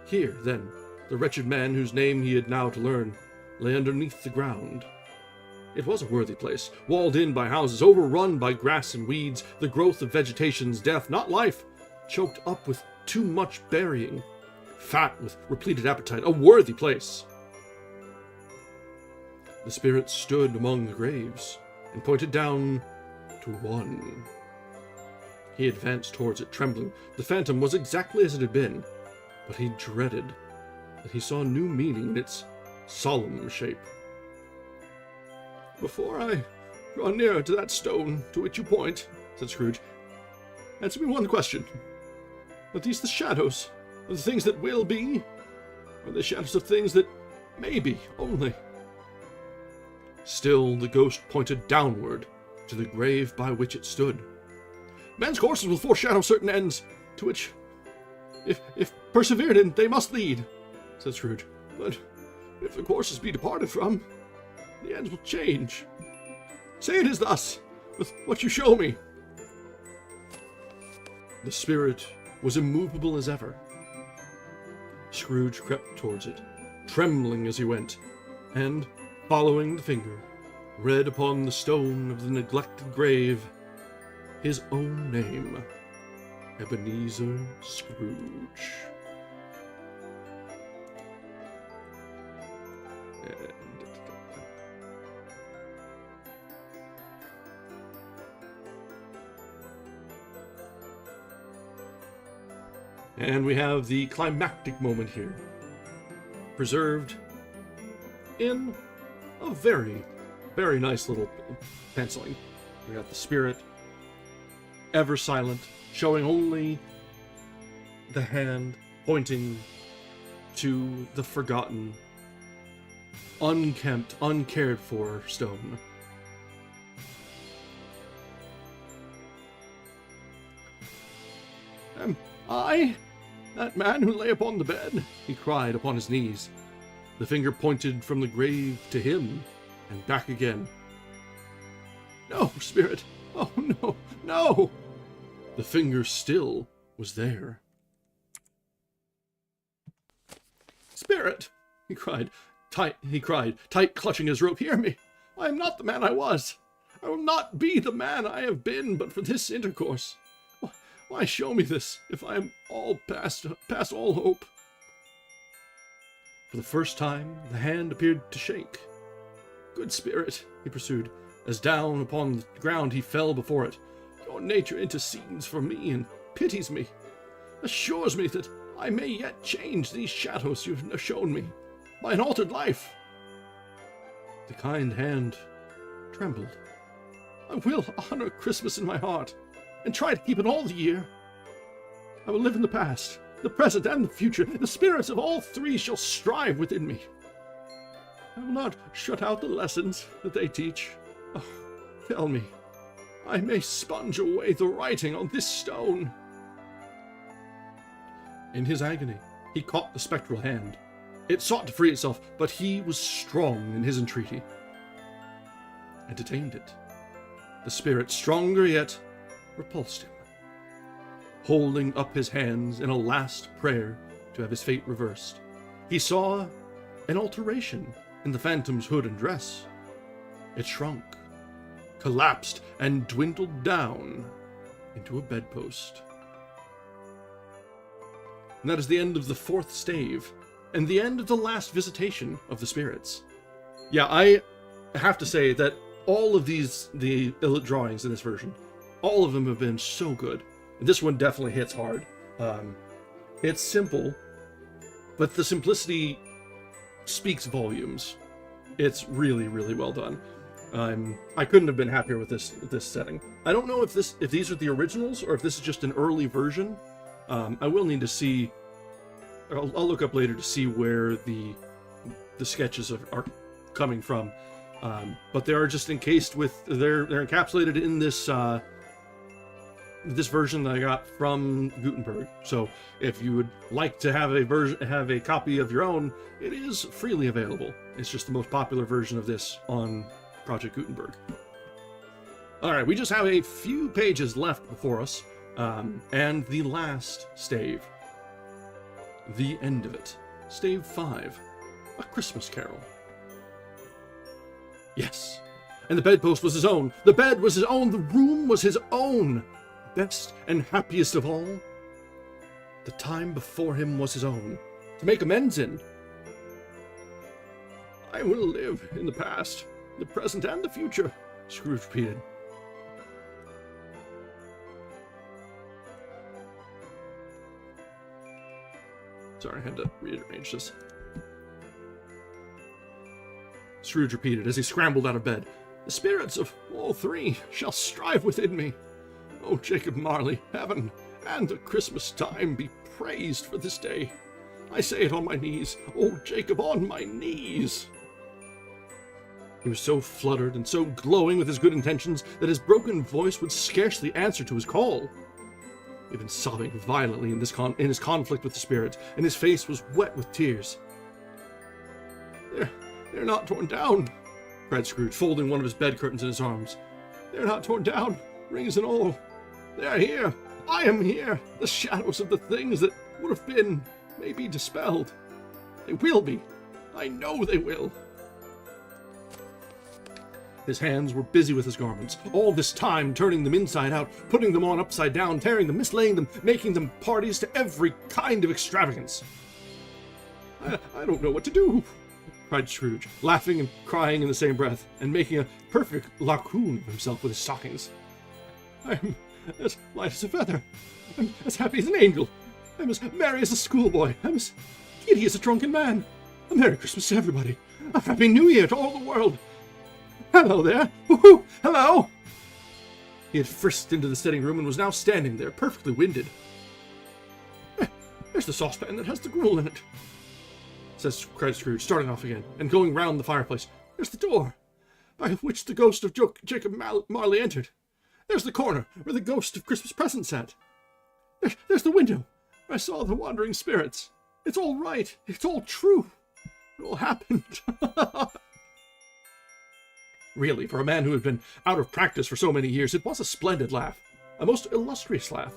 Here, then, the wretched man whose name he had now to learn lay underneath the ground. It was a worthy place, walled in by houses, overrun by grass and weeds, the growth of vegetation's death, not life, choked up with too much burying, fat with repleted appetite, a worthy place. The spirit stood among the graves, and pointed down to one. He advanced towards it, trembling. The phantom was exactly as it had been, but he dreaded that he saw new meaning in its solemn shape. Before I draw nearer to that stone to which you point, said Scrooge, answer me one question. Are these the shadows of the things that will be, or the shadows of things that may be only? Still the ghost pointed downward to the grave by which it stood. Men's courses will foreshadow certain ends, to which, if persevered in, they must lead, said Scrooge. But if the courses be departed from, the ends will change. Say it is thus, with what you show me. The spirit was immovable as ever. Scrooge crept towards it, trembling as he went, and, following the finger, read upon the stone of the neglected grave his own name, Ebenezer Scrooge. And we have the climactic moment here, preserved in a very, very nice little penciling. We got the spirit, ever silent, showing only the hand pointing to the forgotten, unkempt, uncared for stone. Am I that man who lay upon the bed? He cried upon his knees. The finger pointed from the grave to him, and back again. No, spirit! Oh, no, no! The finger still was there. Spirit! He cried, tight clutching his rope. Hear me! I am not the man I was. I will not be the man I have been but for this intercourse. Why show me this, if I am all past all hope? For the first time, the hand appeared to shake. Good spirit, he pursued, as down upon the ground he fell before it. Your nature intercedes for me and pities me, assures me that I may yet change these shadows you've shown me by an altered life. The kind hand trembled. I will honor Christmas in my heart, and try to keep it all the year. I will live in the past, the present, and the future. The spirits of all three shall strive within me. I will not shut out the lessons that they teach. Oh, tell me, I may sponge away the writing on this stone. In his agony, he caught the spectral hand. It sought to free itself, but he was strong in his entreaty, and detained it. The spirit, stronger yet, repulsed him, holding up his hands in a last prayer to have his fate reversed. He saw an alteration in the phantom's hood and dress. It shrunk, collapsed, and dwindled down into a bedpost. And that is the end of the fourth stave, and the end of the last visitation of the spirits. Yeah, I have to say that all of the drawings in this version, all of them have been so good. And this one definitely hits hard. It's simple, but the simplicity speaks volumes. It's really, really well done. I couldn't have been happier with this setting. I don't know if these are the originals or if this is just an early version. I will need to see. I'll look up later to see where the sketches are coming from. But they are just encased with they're encapsulated in this version that I got from Gutenberg. So if you would like to have a copy of your own, it is freely available. It's just the most popular version of this on Project Gutenberg. All right, we just have a few pages left before us, and the last stave, the end of it, stave 5, A Christmas Carol. Yes, and the bedpost was his own. The bed was his own. The room was his own. Best and happiest of all, the time before him was his own, to make amends in. I will live in the past, the present, and the future, Scrooge repeated. Sorry, I had to rearrange this. Scrooge repeated as he scrambled out of bed. The spirits of all three shall strive within me. O Jacob Marley, heaven and the Christmas time be praised for this day. I say it on my knees. O Jacob, on my knees. He was so fluttered and so glowing with his good intentions that his broken voice would scarcely answer to his call. He had been sobbing violently in his conflict with the spirit, and his face was wet with tears. They're not torn down, cried Scrooge, folding one of his bed curtains in his arms. They're not torn down, rings and all. They're here. I am here. The shadows of the things that would have been may be dispelled. They will be. I know they will. His hands were busy with his garments, all this time turning them inside out, putting them on upside down, tearing them, mislaying them, making them parties to every kind of extravagance. I don't know what to do, cried Scrooge, laughing and crying in the same breath, and making a perfect raccoon of himself with his stockings. I'm as light as a feather. I'm as happy as an angel. I'm as merry as a schoolboy. I'm as giddy as a drunken man. A Merry Christmas to everybody. A Happy New Year to all the world. Hello there. Woohoo! Hello! He had frisked into the sitting room and was now standing there, perfectly winded. There's the saucepan that has the gruel in it, cried Scrooge, starting off again, and going round the fireplace. There's the door, by which the ghost of Jacob Marley entered. There's the corner, where the ghost of Christmas present sat. There's the window, where I saw the wandering spirits. It's all right. It's all true. It all happened. Really, for a man who had been out of practice for so many years, it was a splendid laugh. A most illustrious laugh.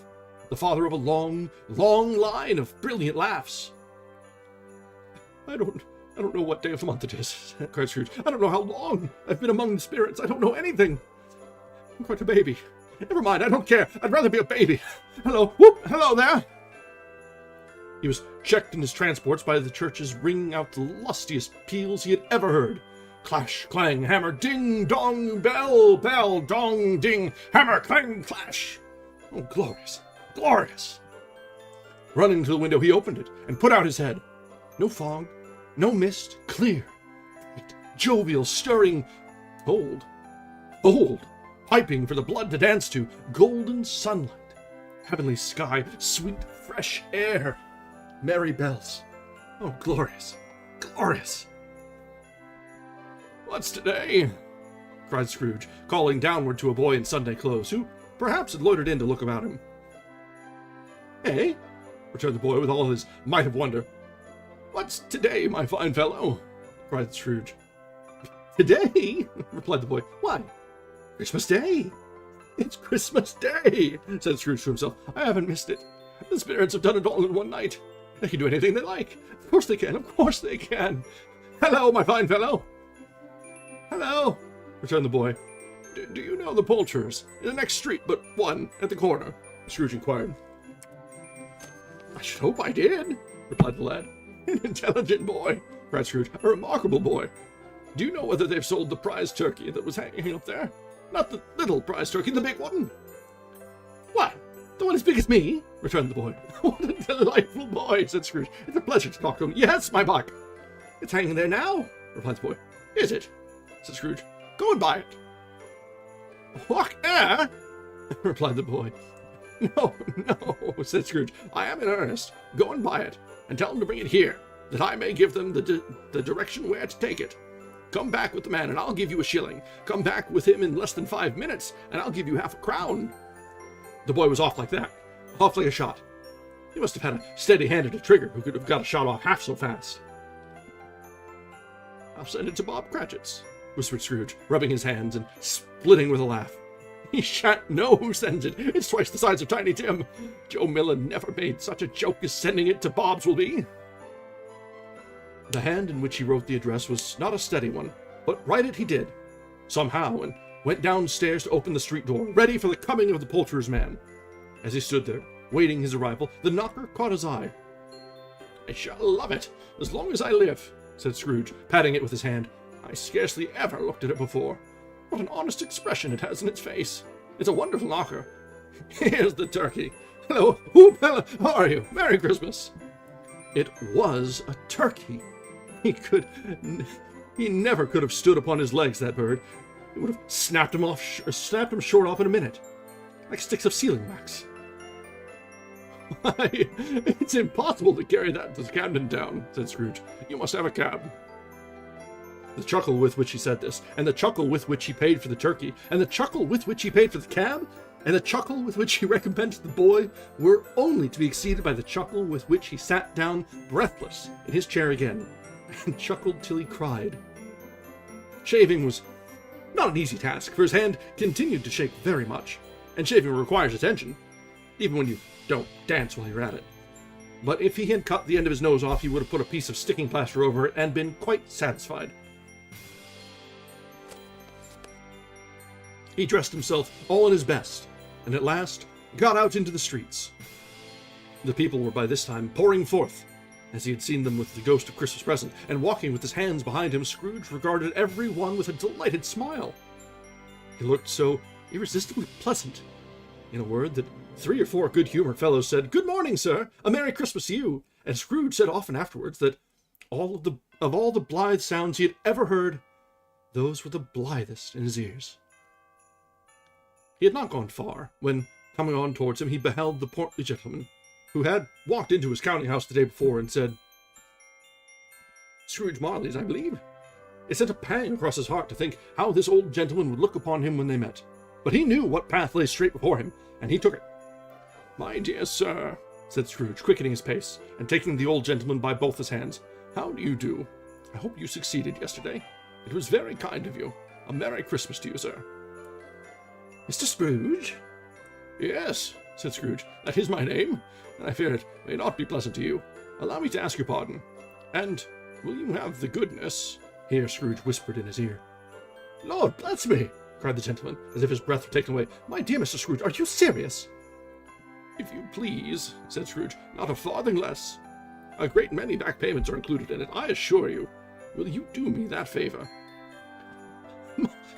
The father of a long, long line of brilliant laughs. I don't know what day of the month it is, cried Scrooge. I don't know how long I've been among the spirits. I don't know anything. I'm quite a baby. Never mind, I don't care. I'd rather be a baby. Hello, whoop, hello there. He was checked in his transports by the churches ringing out the lustiest peals he had ever heard. Clash, clang, hammer, ding, dong, bell, bell, dong, ding, hammer, clang, clash. Oh, glorious, glorious. Running to the window, he opened it and put out his head. No fog, no mist, clear, bright, jovial, stirring, cold, piping for the blood to dance to, golden sunlight, heavenly sky, sweet, fresh air, merry bells. Oh, glorious, glorious. What's today? Cried Scrooge, calling downward to a boy in Sunday clothes, who perhaps had loitered in to look about him. Eh? Returned the boy with all his might of wonder. What's today, my fine fellow? Cried Scrooge. Today? Replied the boy. Why, Christmas Day. It's Christmas Day, said Scrooge to himself. I haven't missed it. The spirits have done it all in one night. They can do anything they like. Of course they can, of course they can. Hello, my fine fellow. Hello, returned the boy. Do you know the poulterers in the next street but one at the corner? Scrooge inquired. I should hope I did, replied the lad. An intelligent boy, cried Scrooge. A remarkable boy. Do you know whether they've sold the prize turkey that was hanging up there? Not the little prize turkey, the big one. What? The one as big as me? Returned the boy. What a delightful boy, said Scrooge. It's a pleasure to talk to him. Yes, my buck. It's hanging there now, replied the boy. Is it? Said Scrooge. Go and buy it. What? Replied the boy. No, said Scrooge. I am in earnest. Go and buy it, and tell them to bring it here, that I may give them the direction where to take it. Come back with the man, and I'll give you a shilling. Come back with him in less than 5 minutes, and I'll give you half a crown. The boy was off like that, off like a shot. He must have had a steady hand at a trigger who could have got a shot off half so fast. I'll send it to Bob Cratchit's, whispered Scrooge, rubbing his hands and splitting with a laugh. He shan't know who sends it. It's twice the size of Tiny Tim. Joe Miller never made such a joke as sending it to Bob's will be. The hand in which he wrote the address was not a steady one, but write it he did, somehow, and went downstairs to open the street door, ready for the coming of the poulterer's man. As he stood there, waiting his arrival, the knocker caught his eye. I shall love it, as long as I live, said Scrooge, patting it with his hand. I scarcely ever looked at it before. What an honest expression it has in its face. It's a wonderful knocker. Here's the turkey. Hello, whoop, hello, how are you? Merry Christmas. It was a turkey. He never could have stood upon his legs, that bird. It would have snapped him short off in a minute, like sticks of sealing wax. Why, it's impossible to carry that to Camden Town, said Scrooge. You must have a cab. The chuckle with which he said this, and the chuckle with which he paid for the turkey, and the chuckle with which he paid for the cab, and the chuckle with which he recompensed the boy, were only to be exceeded by the chuckle with which he sat down breathless in his chair again, and chuckled till he cried. Shaving was not an easy task, for his hand continued to shake very much, and shaving requires attention, even when you don't dance while you're at it. But if he had cut the end of his nose off, he would have put a piece of sticking plaster over it and been quite satisfied. He dressed himself all in his best, and at last got out into the streets. The people were by this time pouring forth, as he had seen them with the ghost of Christmas present, and walking with his hands behind him, Scrooge regarded every one with a delighted smile. He looked so irresistibly pleasant, in a word, that 3 or 4 good-humored fellows said, "Good morning, sir! A Merry Christmas to you!" And Scrooge said often afterwards that of all the blithe sounds he had ever heard, those were the blithest in his ears. He had not gone far, when, coming on towards him, he beheld the portly gentleman, who had walked into his counting-house the day before, and said, "Scrooge Marley's, I believe." It sent a pang across his heart to think how this old gentleman would look upon him when they met. But he knew what path lay straight before him, and he took it. "My dear sir," said Scrooge, quickening his pace, and taking the old gentleman by both his hands, "how do you do? I hope you succeeded yesterday. It was very kind of you. A Merry Christmas to you, sir." "Mr. Scrooge?" "Yes," said Scrooge, "that is my name, and I fear it may not be pleasant to you. Allow me to ask your pardon. And will you have the goodness—" Here Scrooge whispered in his ear. "Lord bless me!" cried the gentleman, as if his breath were taken away. "My dear Mr. Scrooge, are you serious?" "If you please," said Scrooge, "not a farthing less. A great many back payments are included in it, I assure you. Will you do me that favor?"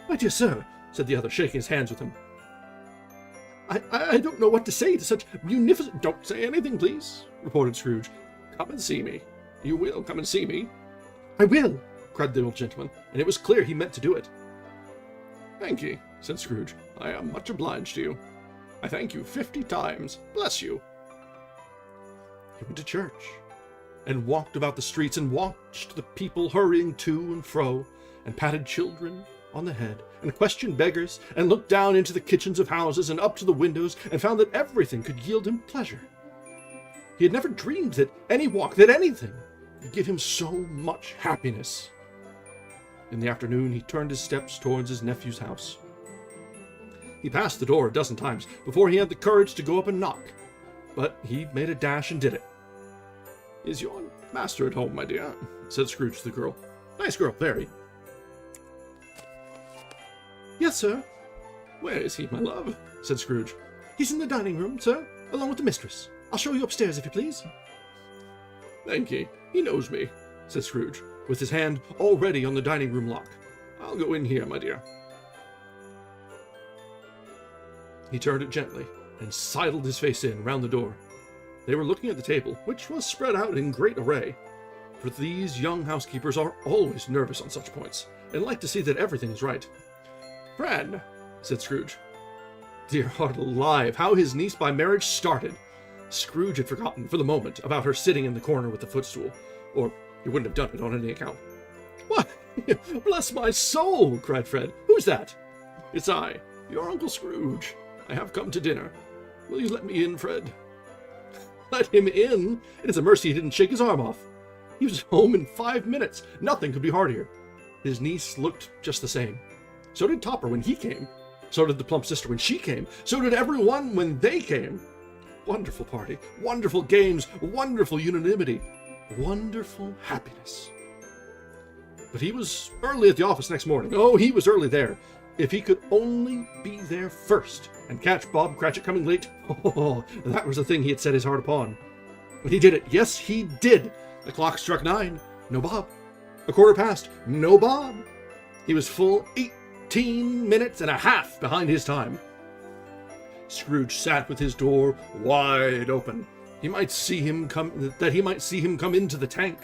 "My dear sir," said the other, shaking his hands with him, I don't know what to say to such munificent—" "Don't say anything, please," reported Scrooge. "Come and see me. You will come and see me." "I will," cried the old gentleman, and it was clear he meant to do it. "Thank ye," said Scrooge. "I am much obliged to you. I thank you 50 times. Bless you." He went to church, and walked about the streets, and watched the people hurrying to and fro, and patted children on the head, and questioned beggars, and looked down into the kitchens of houses, and up to the windows, and found that everything could yield him pleasure. He had never dreamed that any walk, that anything, could give him so much happiness. In the afternoon, he turned his steps towards his nephew's house. He passed the door a dozen times before he had the courage to go up and knock, but he made a dash and did it. "Is your master at home, my dear?" said Scrooge to the girl. "Nice girl, very." "Yes, sir." "Where is he, my love?" said Scrooge. "He's in the dining room, sir, along with the mistress. I'll show you upstairs, if you please." "Thank ye. He knows me," said Scrooge, with his hand already on the dining room lock. "I'll go in here, my dear." He turned it gently, and sidled his face in round the door. They were looking at the table, which was spread out in great array, for these young housekeepers are always nervous on such points, and like to see that everything is right. "Fred," said Scrooge. Dear heart alive, how his niece by marriage started! Scrooge had forgotten, for the moment, about her sitting in the corner with the footstool, or he wouldn't have done it on any account. "Why, bless my soul!" cried Fred. "Who's that?" "It's I, your Uncle Scrooge. I have come to dinner. Will you let me in, Fred?" Let him in? It is a mercy he didn't shake his arm off. He was home in 5 minutes. Nothing could be heartier. His niece looked just the same. So did Topper when he came. So did the plump sister when she came. So did everyone when they came. Wonderful party. Wonderful games. Wonderful unanimity. Wonderful happiness. But he was early at the office next morning. Oh, he was early there. If he could only be there first and catch Bob Cratchit coming late, oh, that was the thing he had set his heart upon. But he did it. Yes, he did. The clock struck 9. No Bob. A quarter past. No Bob. He was full 18 minutes and a half behind his time. Scrooge sat with his door wide open. He might see him come into the tank.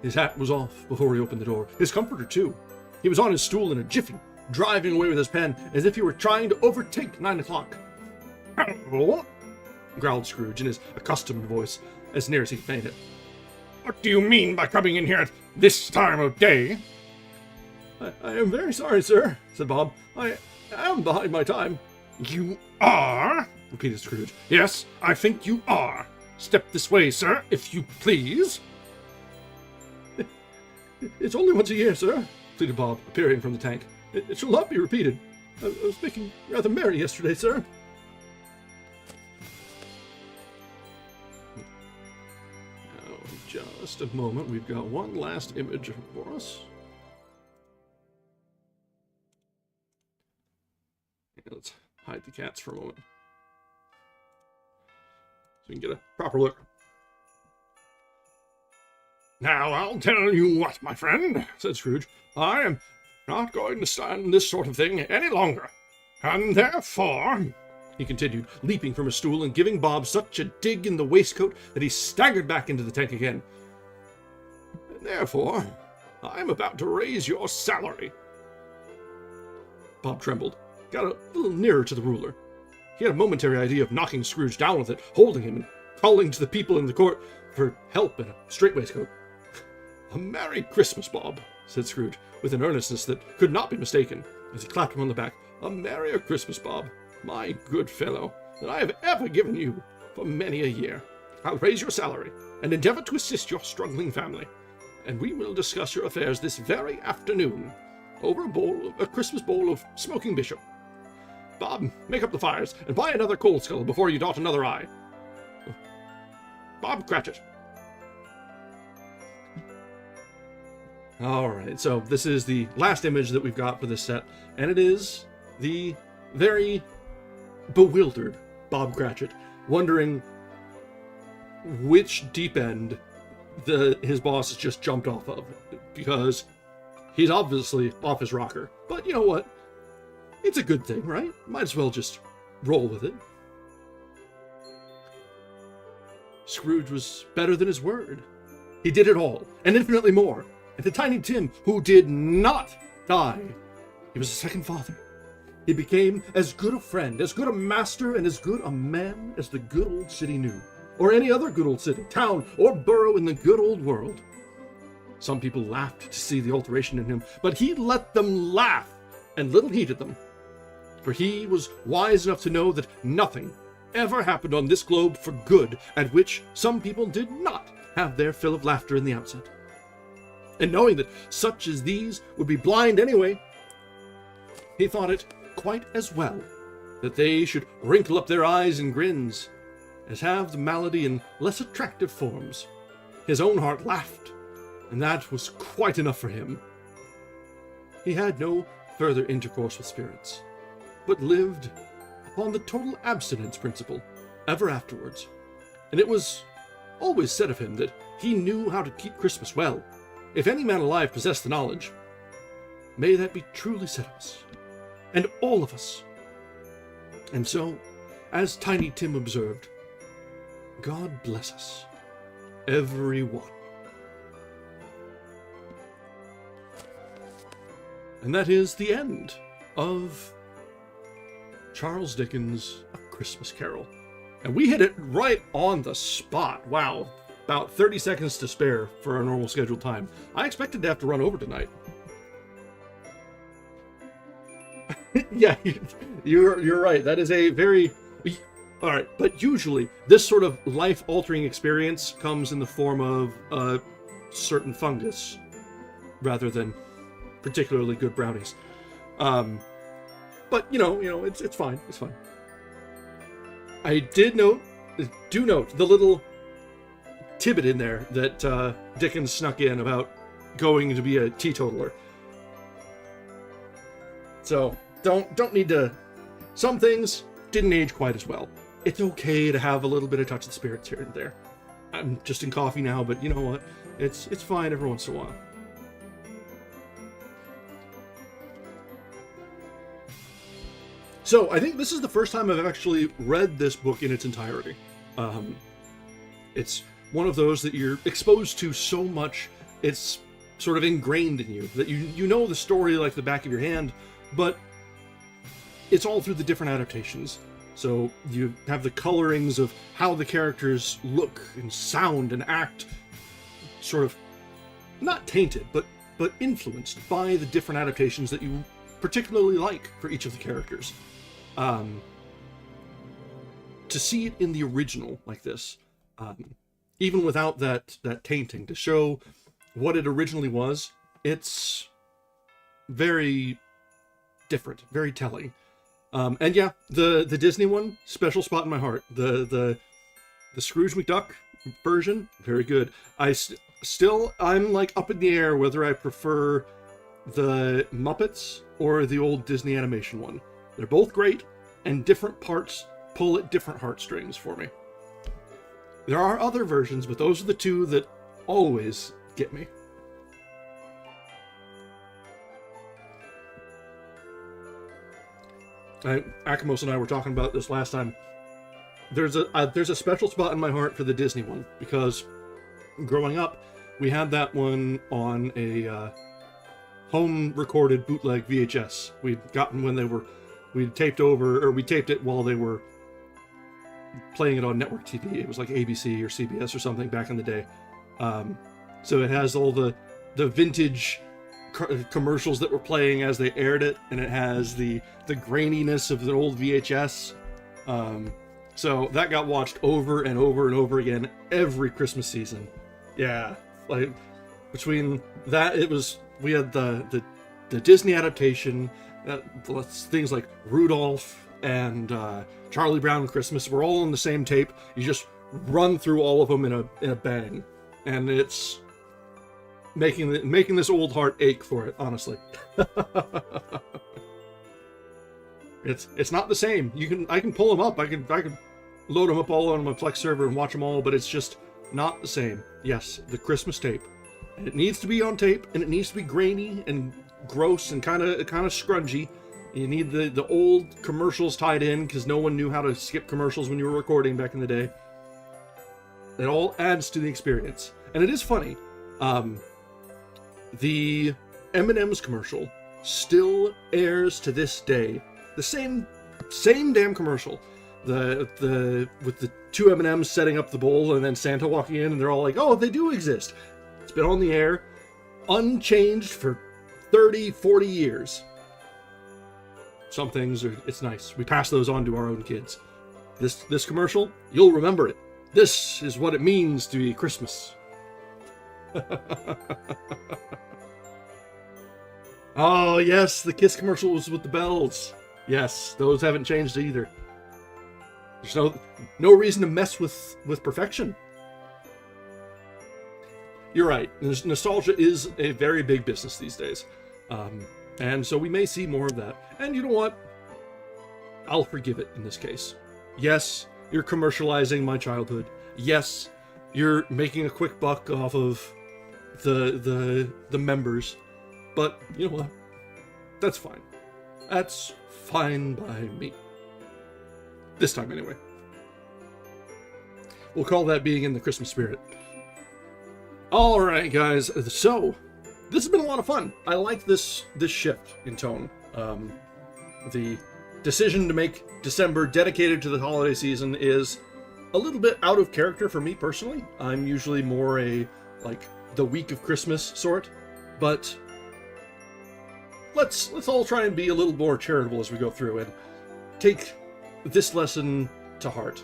His hat was off before he opened the door. His comforter, too. He was on his stool in a jiffy, driving away with his pen as if he were trying to overtake 9 o'clock. "Hello?" growled Scrooge in his accustomed voice, as near as he could feign it. "What do you mean by coming in here at this time of day?" I am very sorry, sir," said Bob. "I am behind my time." "You are?" repeated Scrooge. "Yes, I think you are. Step this way, sir, if you please." It's only once a year, sir, pleaded Bob, appearing from the tank. It shall not be repeated. I was making rather merry yesterday, sir. Now, just a moment. We've got one last image for us. Let's hide the cats for a moment, so we can get a proper look. Now, I'll tell you what, my friend, said Scrooge. I am not going to stand this sort of thing any longer. And therefore, he continued, leaping from his stool and giving Bob such a dig in the waistcoat that he staggered back into the tank again. Therefore, I am about to raise your salary. Bob trembled, got a little nearer to the ruler. He had a momentary idea of knocking Scrooge down with it, holding him and calling to the people in the court for help in a straight waistcoat. A Merry Christmas, Bob, said Scrooge, with an earnestness that could not be mistaken, as he clapped him on the back. A merrier Christmas, Bob, my good fellow, than I have ever given you for many a year. I'll raise your salary, and endeavor to assist your struggling family, and we will discuss your affairs this very afternoon, over a Christmas bowl of smoking bishop. Bob, make up the fires, and buy another coal scuttle before you dot another I. Bob Cratchit. Alright, so this is the last image that we've got for this set, and it is the very bewildered Bob Cratchit, wondering which deep end his boss has just jumped off of, because he's obviously off his rocker. But you know what? It's a good thing, right? Might as well just roll with it. Scrooge was better than his word. He did it all, and infinitely more. And to Tiny Tim, who did not die, he was a second father. He became as good a friend, as good a master, and as good a man as the good old city knew, or any other good old city, town, or borough in the good old world. Some people laughed to see the alteration in him, but he let them laugh, and little heeded them. For he was wise enough to know that nothing ever happened on this globe for good, at which some people did not have their fill of laughter in the outset. And knowing that such as these would be blind anyway, he thought it quite as well that they should wrinkle up their eyes in grins, as have the malady in less attractive forms. His own heart laughed, and that was quite enough for him. He had no further intercourse with spirits, but lived upon the total abstinence principle ever afterwards. And it was always said of him that he knew how to keep Christmas well. If any man alive possessed the knowledge, may that be truly said of us, and all of us. And so, as Tiny Tim observed, God bless us, every one. And that is the end of Charles Dickens' A Christmas Carol. And we hit it right on the spot. Wow. About 30 seconds to spare for our normal scheduled time. I expected to have to run over tonight. Yeah, you're right. That is a very... All right, but usually this sort of life-altering experience comes in the form of a certain fungus rather than particularly good brownies. But, you know, it's fine. It's fine. I do note the little tidbit in there that Dickens snuck in about going to be a teetotaler. So don't need to. Some things didn't age quite as well. It's okay to have a little bit of touch of the spirits here and there. I'm just in coffee now, but you know what? It's fine every once in a while. So I think this is the first time I've actually read this book in its entirety. It's one of those that you're exposed to so much, it's sort of ingrained in you, that you know the story like the back of your hand, but it's all through the different adaptations. So you have the colorings of how the characters look and sound and act, sort of not tainted, but influenced by the different adaptations that you particularly like for each of the characters. To see it in the original like this, even without that tainting, to show what it originally was, it's very different, very telling. And yeah, the Disney one, special spot in my heart. The Scrooge McDuck version, very good. I'm like up in the air whether I prefer the Muppets or the old Disney animation one. They're both great, and different parts pull at different heartstrings for me. There are other versions, but those are the two that always get me. Akamos and I were talking about this last time. There's a special spot in my heart for the Disney one, because growing up, we had that one on a home-recorded bootleg VHS. We'd gotten when we taped it while they were playing it on network TV. It was like ABC or CBS or something back in the day. So it has all the vintage commercials that were playing as they aired it, and it has the graininess of the old VHS. So that got watched over and over and over again every Christmas season. Yeah, like between that, we had the Disney adaptation, things like Rudolph and Charlie Brown Christmas were all on the same tape. You just run through all of them in a bang, and it's making this old heart ache for it, honestly. It's not the same. I can pull them up. I can load them up all on my Plex server and watch them all, but it's just not the same. Yes, the Christmas tape. And it needs to be on tape, and it needs to be grainy and gross and kind of scrungy. You need the old commercials tied in, because no one knew how to skip commercials when you were recording back in the day. It all adds to the experience. And it is funny. The M&M's commercial still airs to this day. The same damn commercial. With the two M&Ms setting up the bowl and then Santa walking in, and they're all like, oh, they do exist. It's been on the air, unchanged for 30, 40 years. Some things it's nice. We pass those on to our own kids. This commercial, you'll remember it. This is what it means to be Christmas. Oh, yes, the Kiss commercials with the bells. Yes, those haven't changed either. There's no reason to mess with perfection. You're right. Nostalgia is a very big business these days. And so we may see more of that. And you know what? I'll forgive it in this case. Yes, you're commercializing my childhood. Yes, you're making a quick buck off of the members. But you know what? That's fine. That's fine by me. This time, anyway. We'll call that being in the Christmas spirit. Alright, guys. So, this has been a lot of fun. I like this shift in tone. The decision to make December dedicated to the holiday season is a little bit out of character for me personally. I'm usually more a, the week of Christmas sort. But let's all try and be a little more charitable as we go through and take this lesson to heart.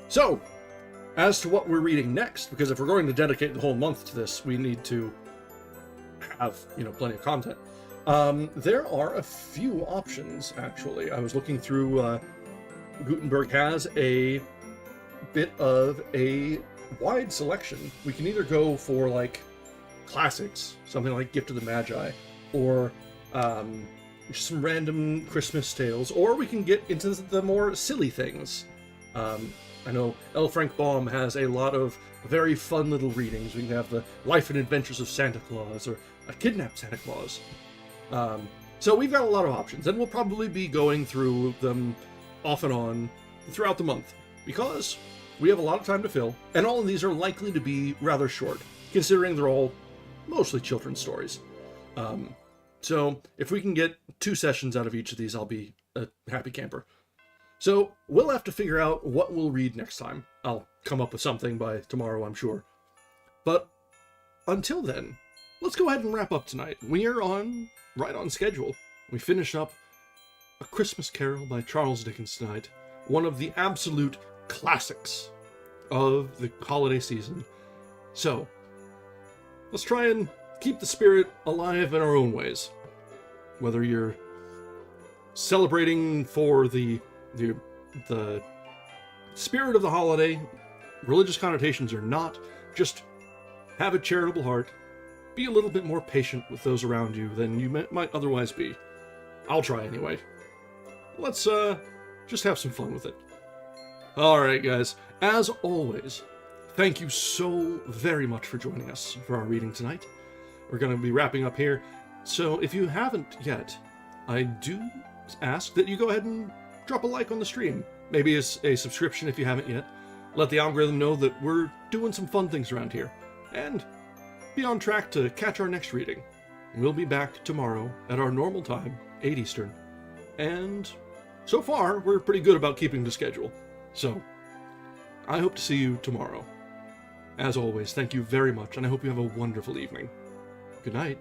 So, as to what we're reading next, because if we're going to dedicate the whole month to this, we need to have, plenty of content. There are a few options, actually. I was looking through, Gutenberg has a bit of a wide selection. We can either go for, classics, something like Gift of the Magi, or just some random Christmas tales, or we can get into the more silly things. I know L. Frank Baum has a lot of very fun little readings. We can have the Life and Adventures of Santa Claus, or A Kidnapped Santa Claus. So we've got a lot of options, and we'll probably be going through them off and on throughout the month, because we have a lot of time to fill, and all of these are likely to be rather short, considering they're all mostly children's stories. So if we can get 2 sessions out of each of these, I'll be a happy camper. So we'll have to figure out what we'll read next time. I'll come up with something by tomorrow, I'm sure. But until then, let's go ahead and wrap up tonight. We are right on schedule. We finished up A Christmas Carol by Charles Dickens tonight. One of the absolute classics of the holiday season. So, let's try and keep the spirit alive in our own ways. Whether you're celebrating for the spirit of the holiday, religious connotations or not, just have a charitable heart. Be a little bit more patient with those around you than you might otherwise be. I'll try anyway. Let's just have some fun with it. Alright guys, as always, thank you so very much for joining us for our reading tonight. We're going to be wrapping up here, so if you haven't yet, I do ask that you go ahead and drop a like on the stream. Maybe a subscription if you haven't yet. Let the algorithm know that we're doing some fun things around here. And be on track to catch our next reading. We'll be back tomorrow at our normal time, 8 Eastern. And so far, we're pretty good about keeping to schedule. So, I hope to see you tomorrow. As always, thank you very much, and I hope you have a wonderful evening. Good night.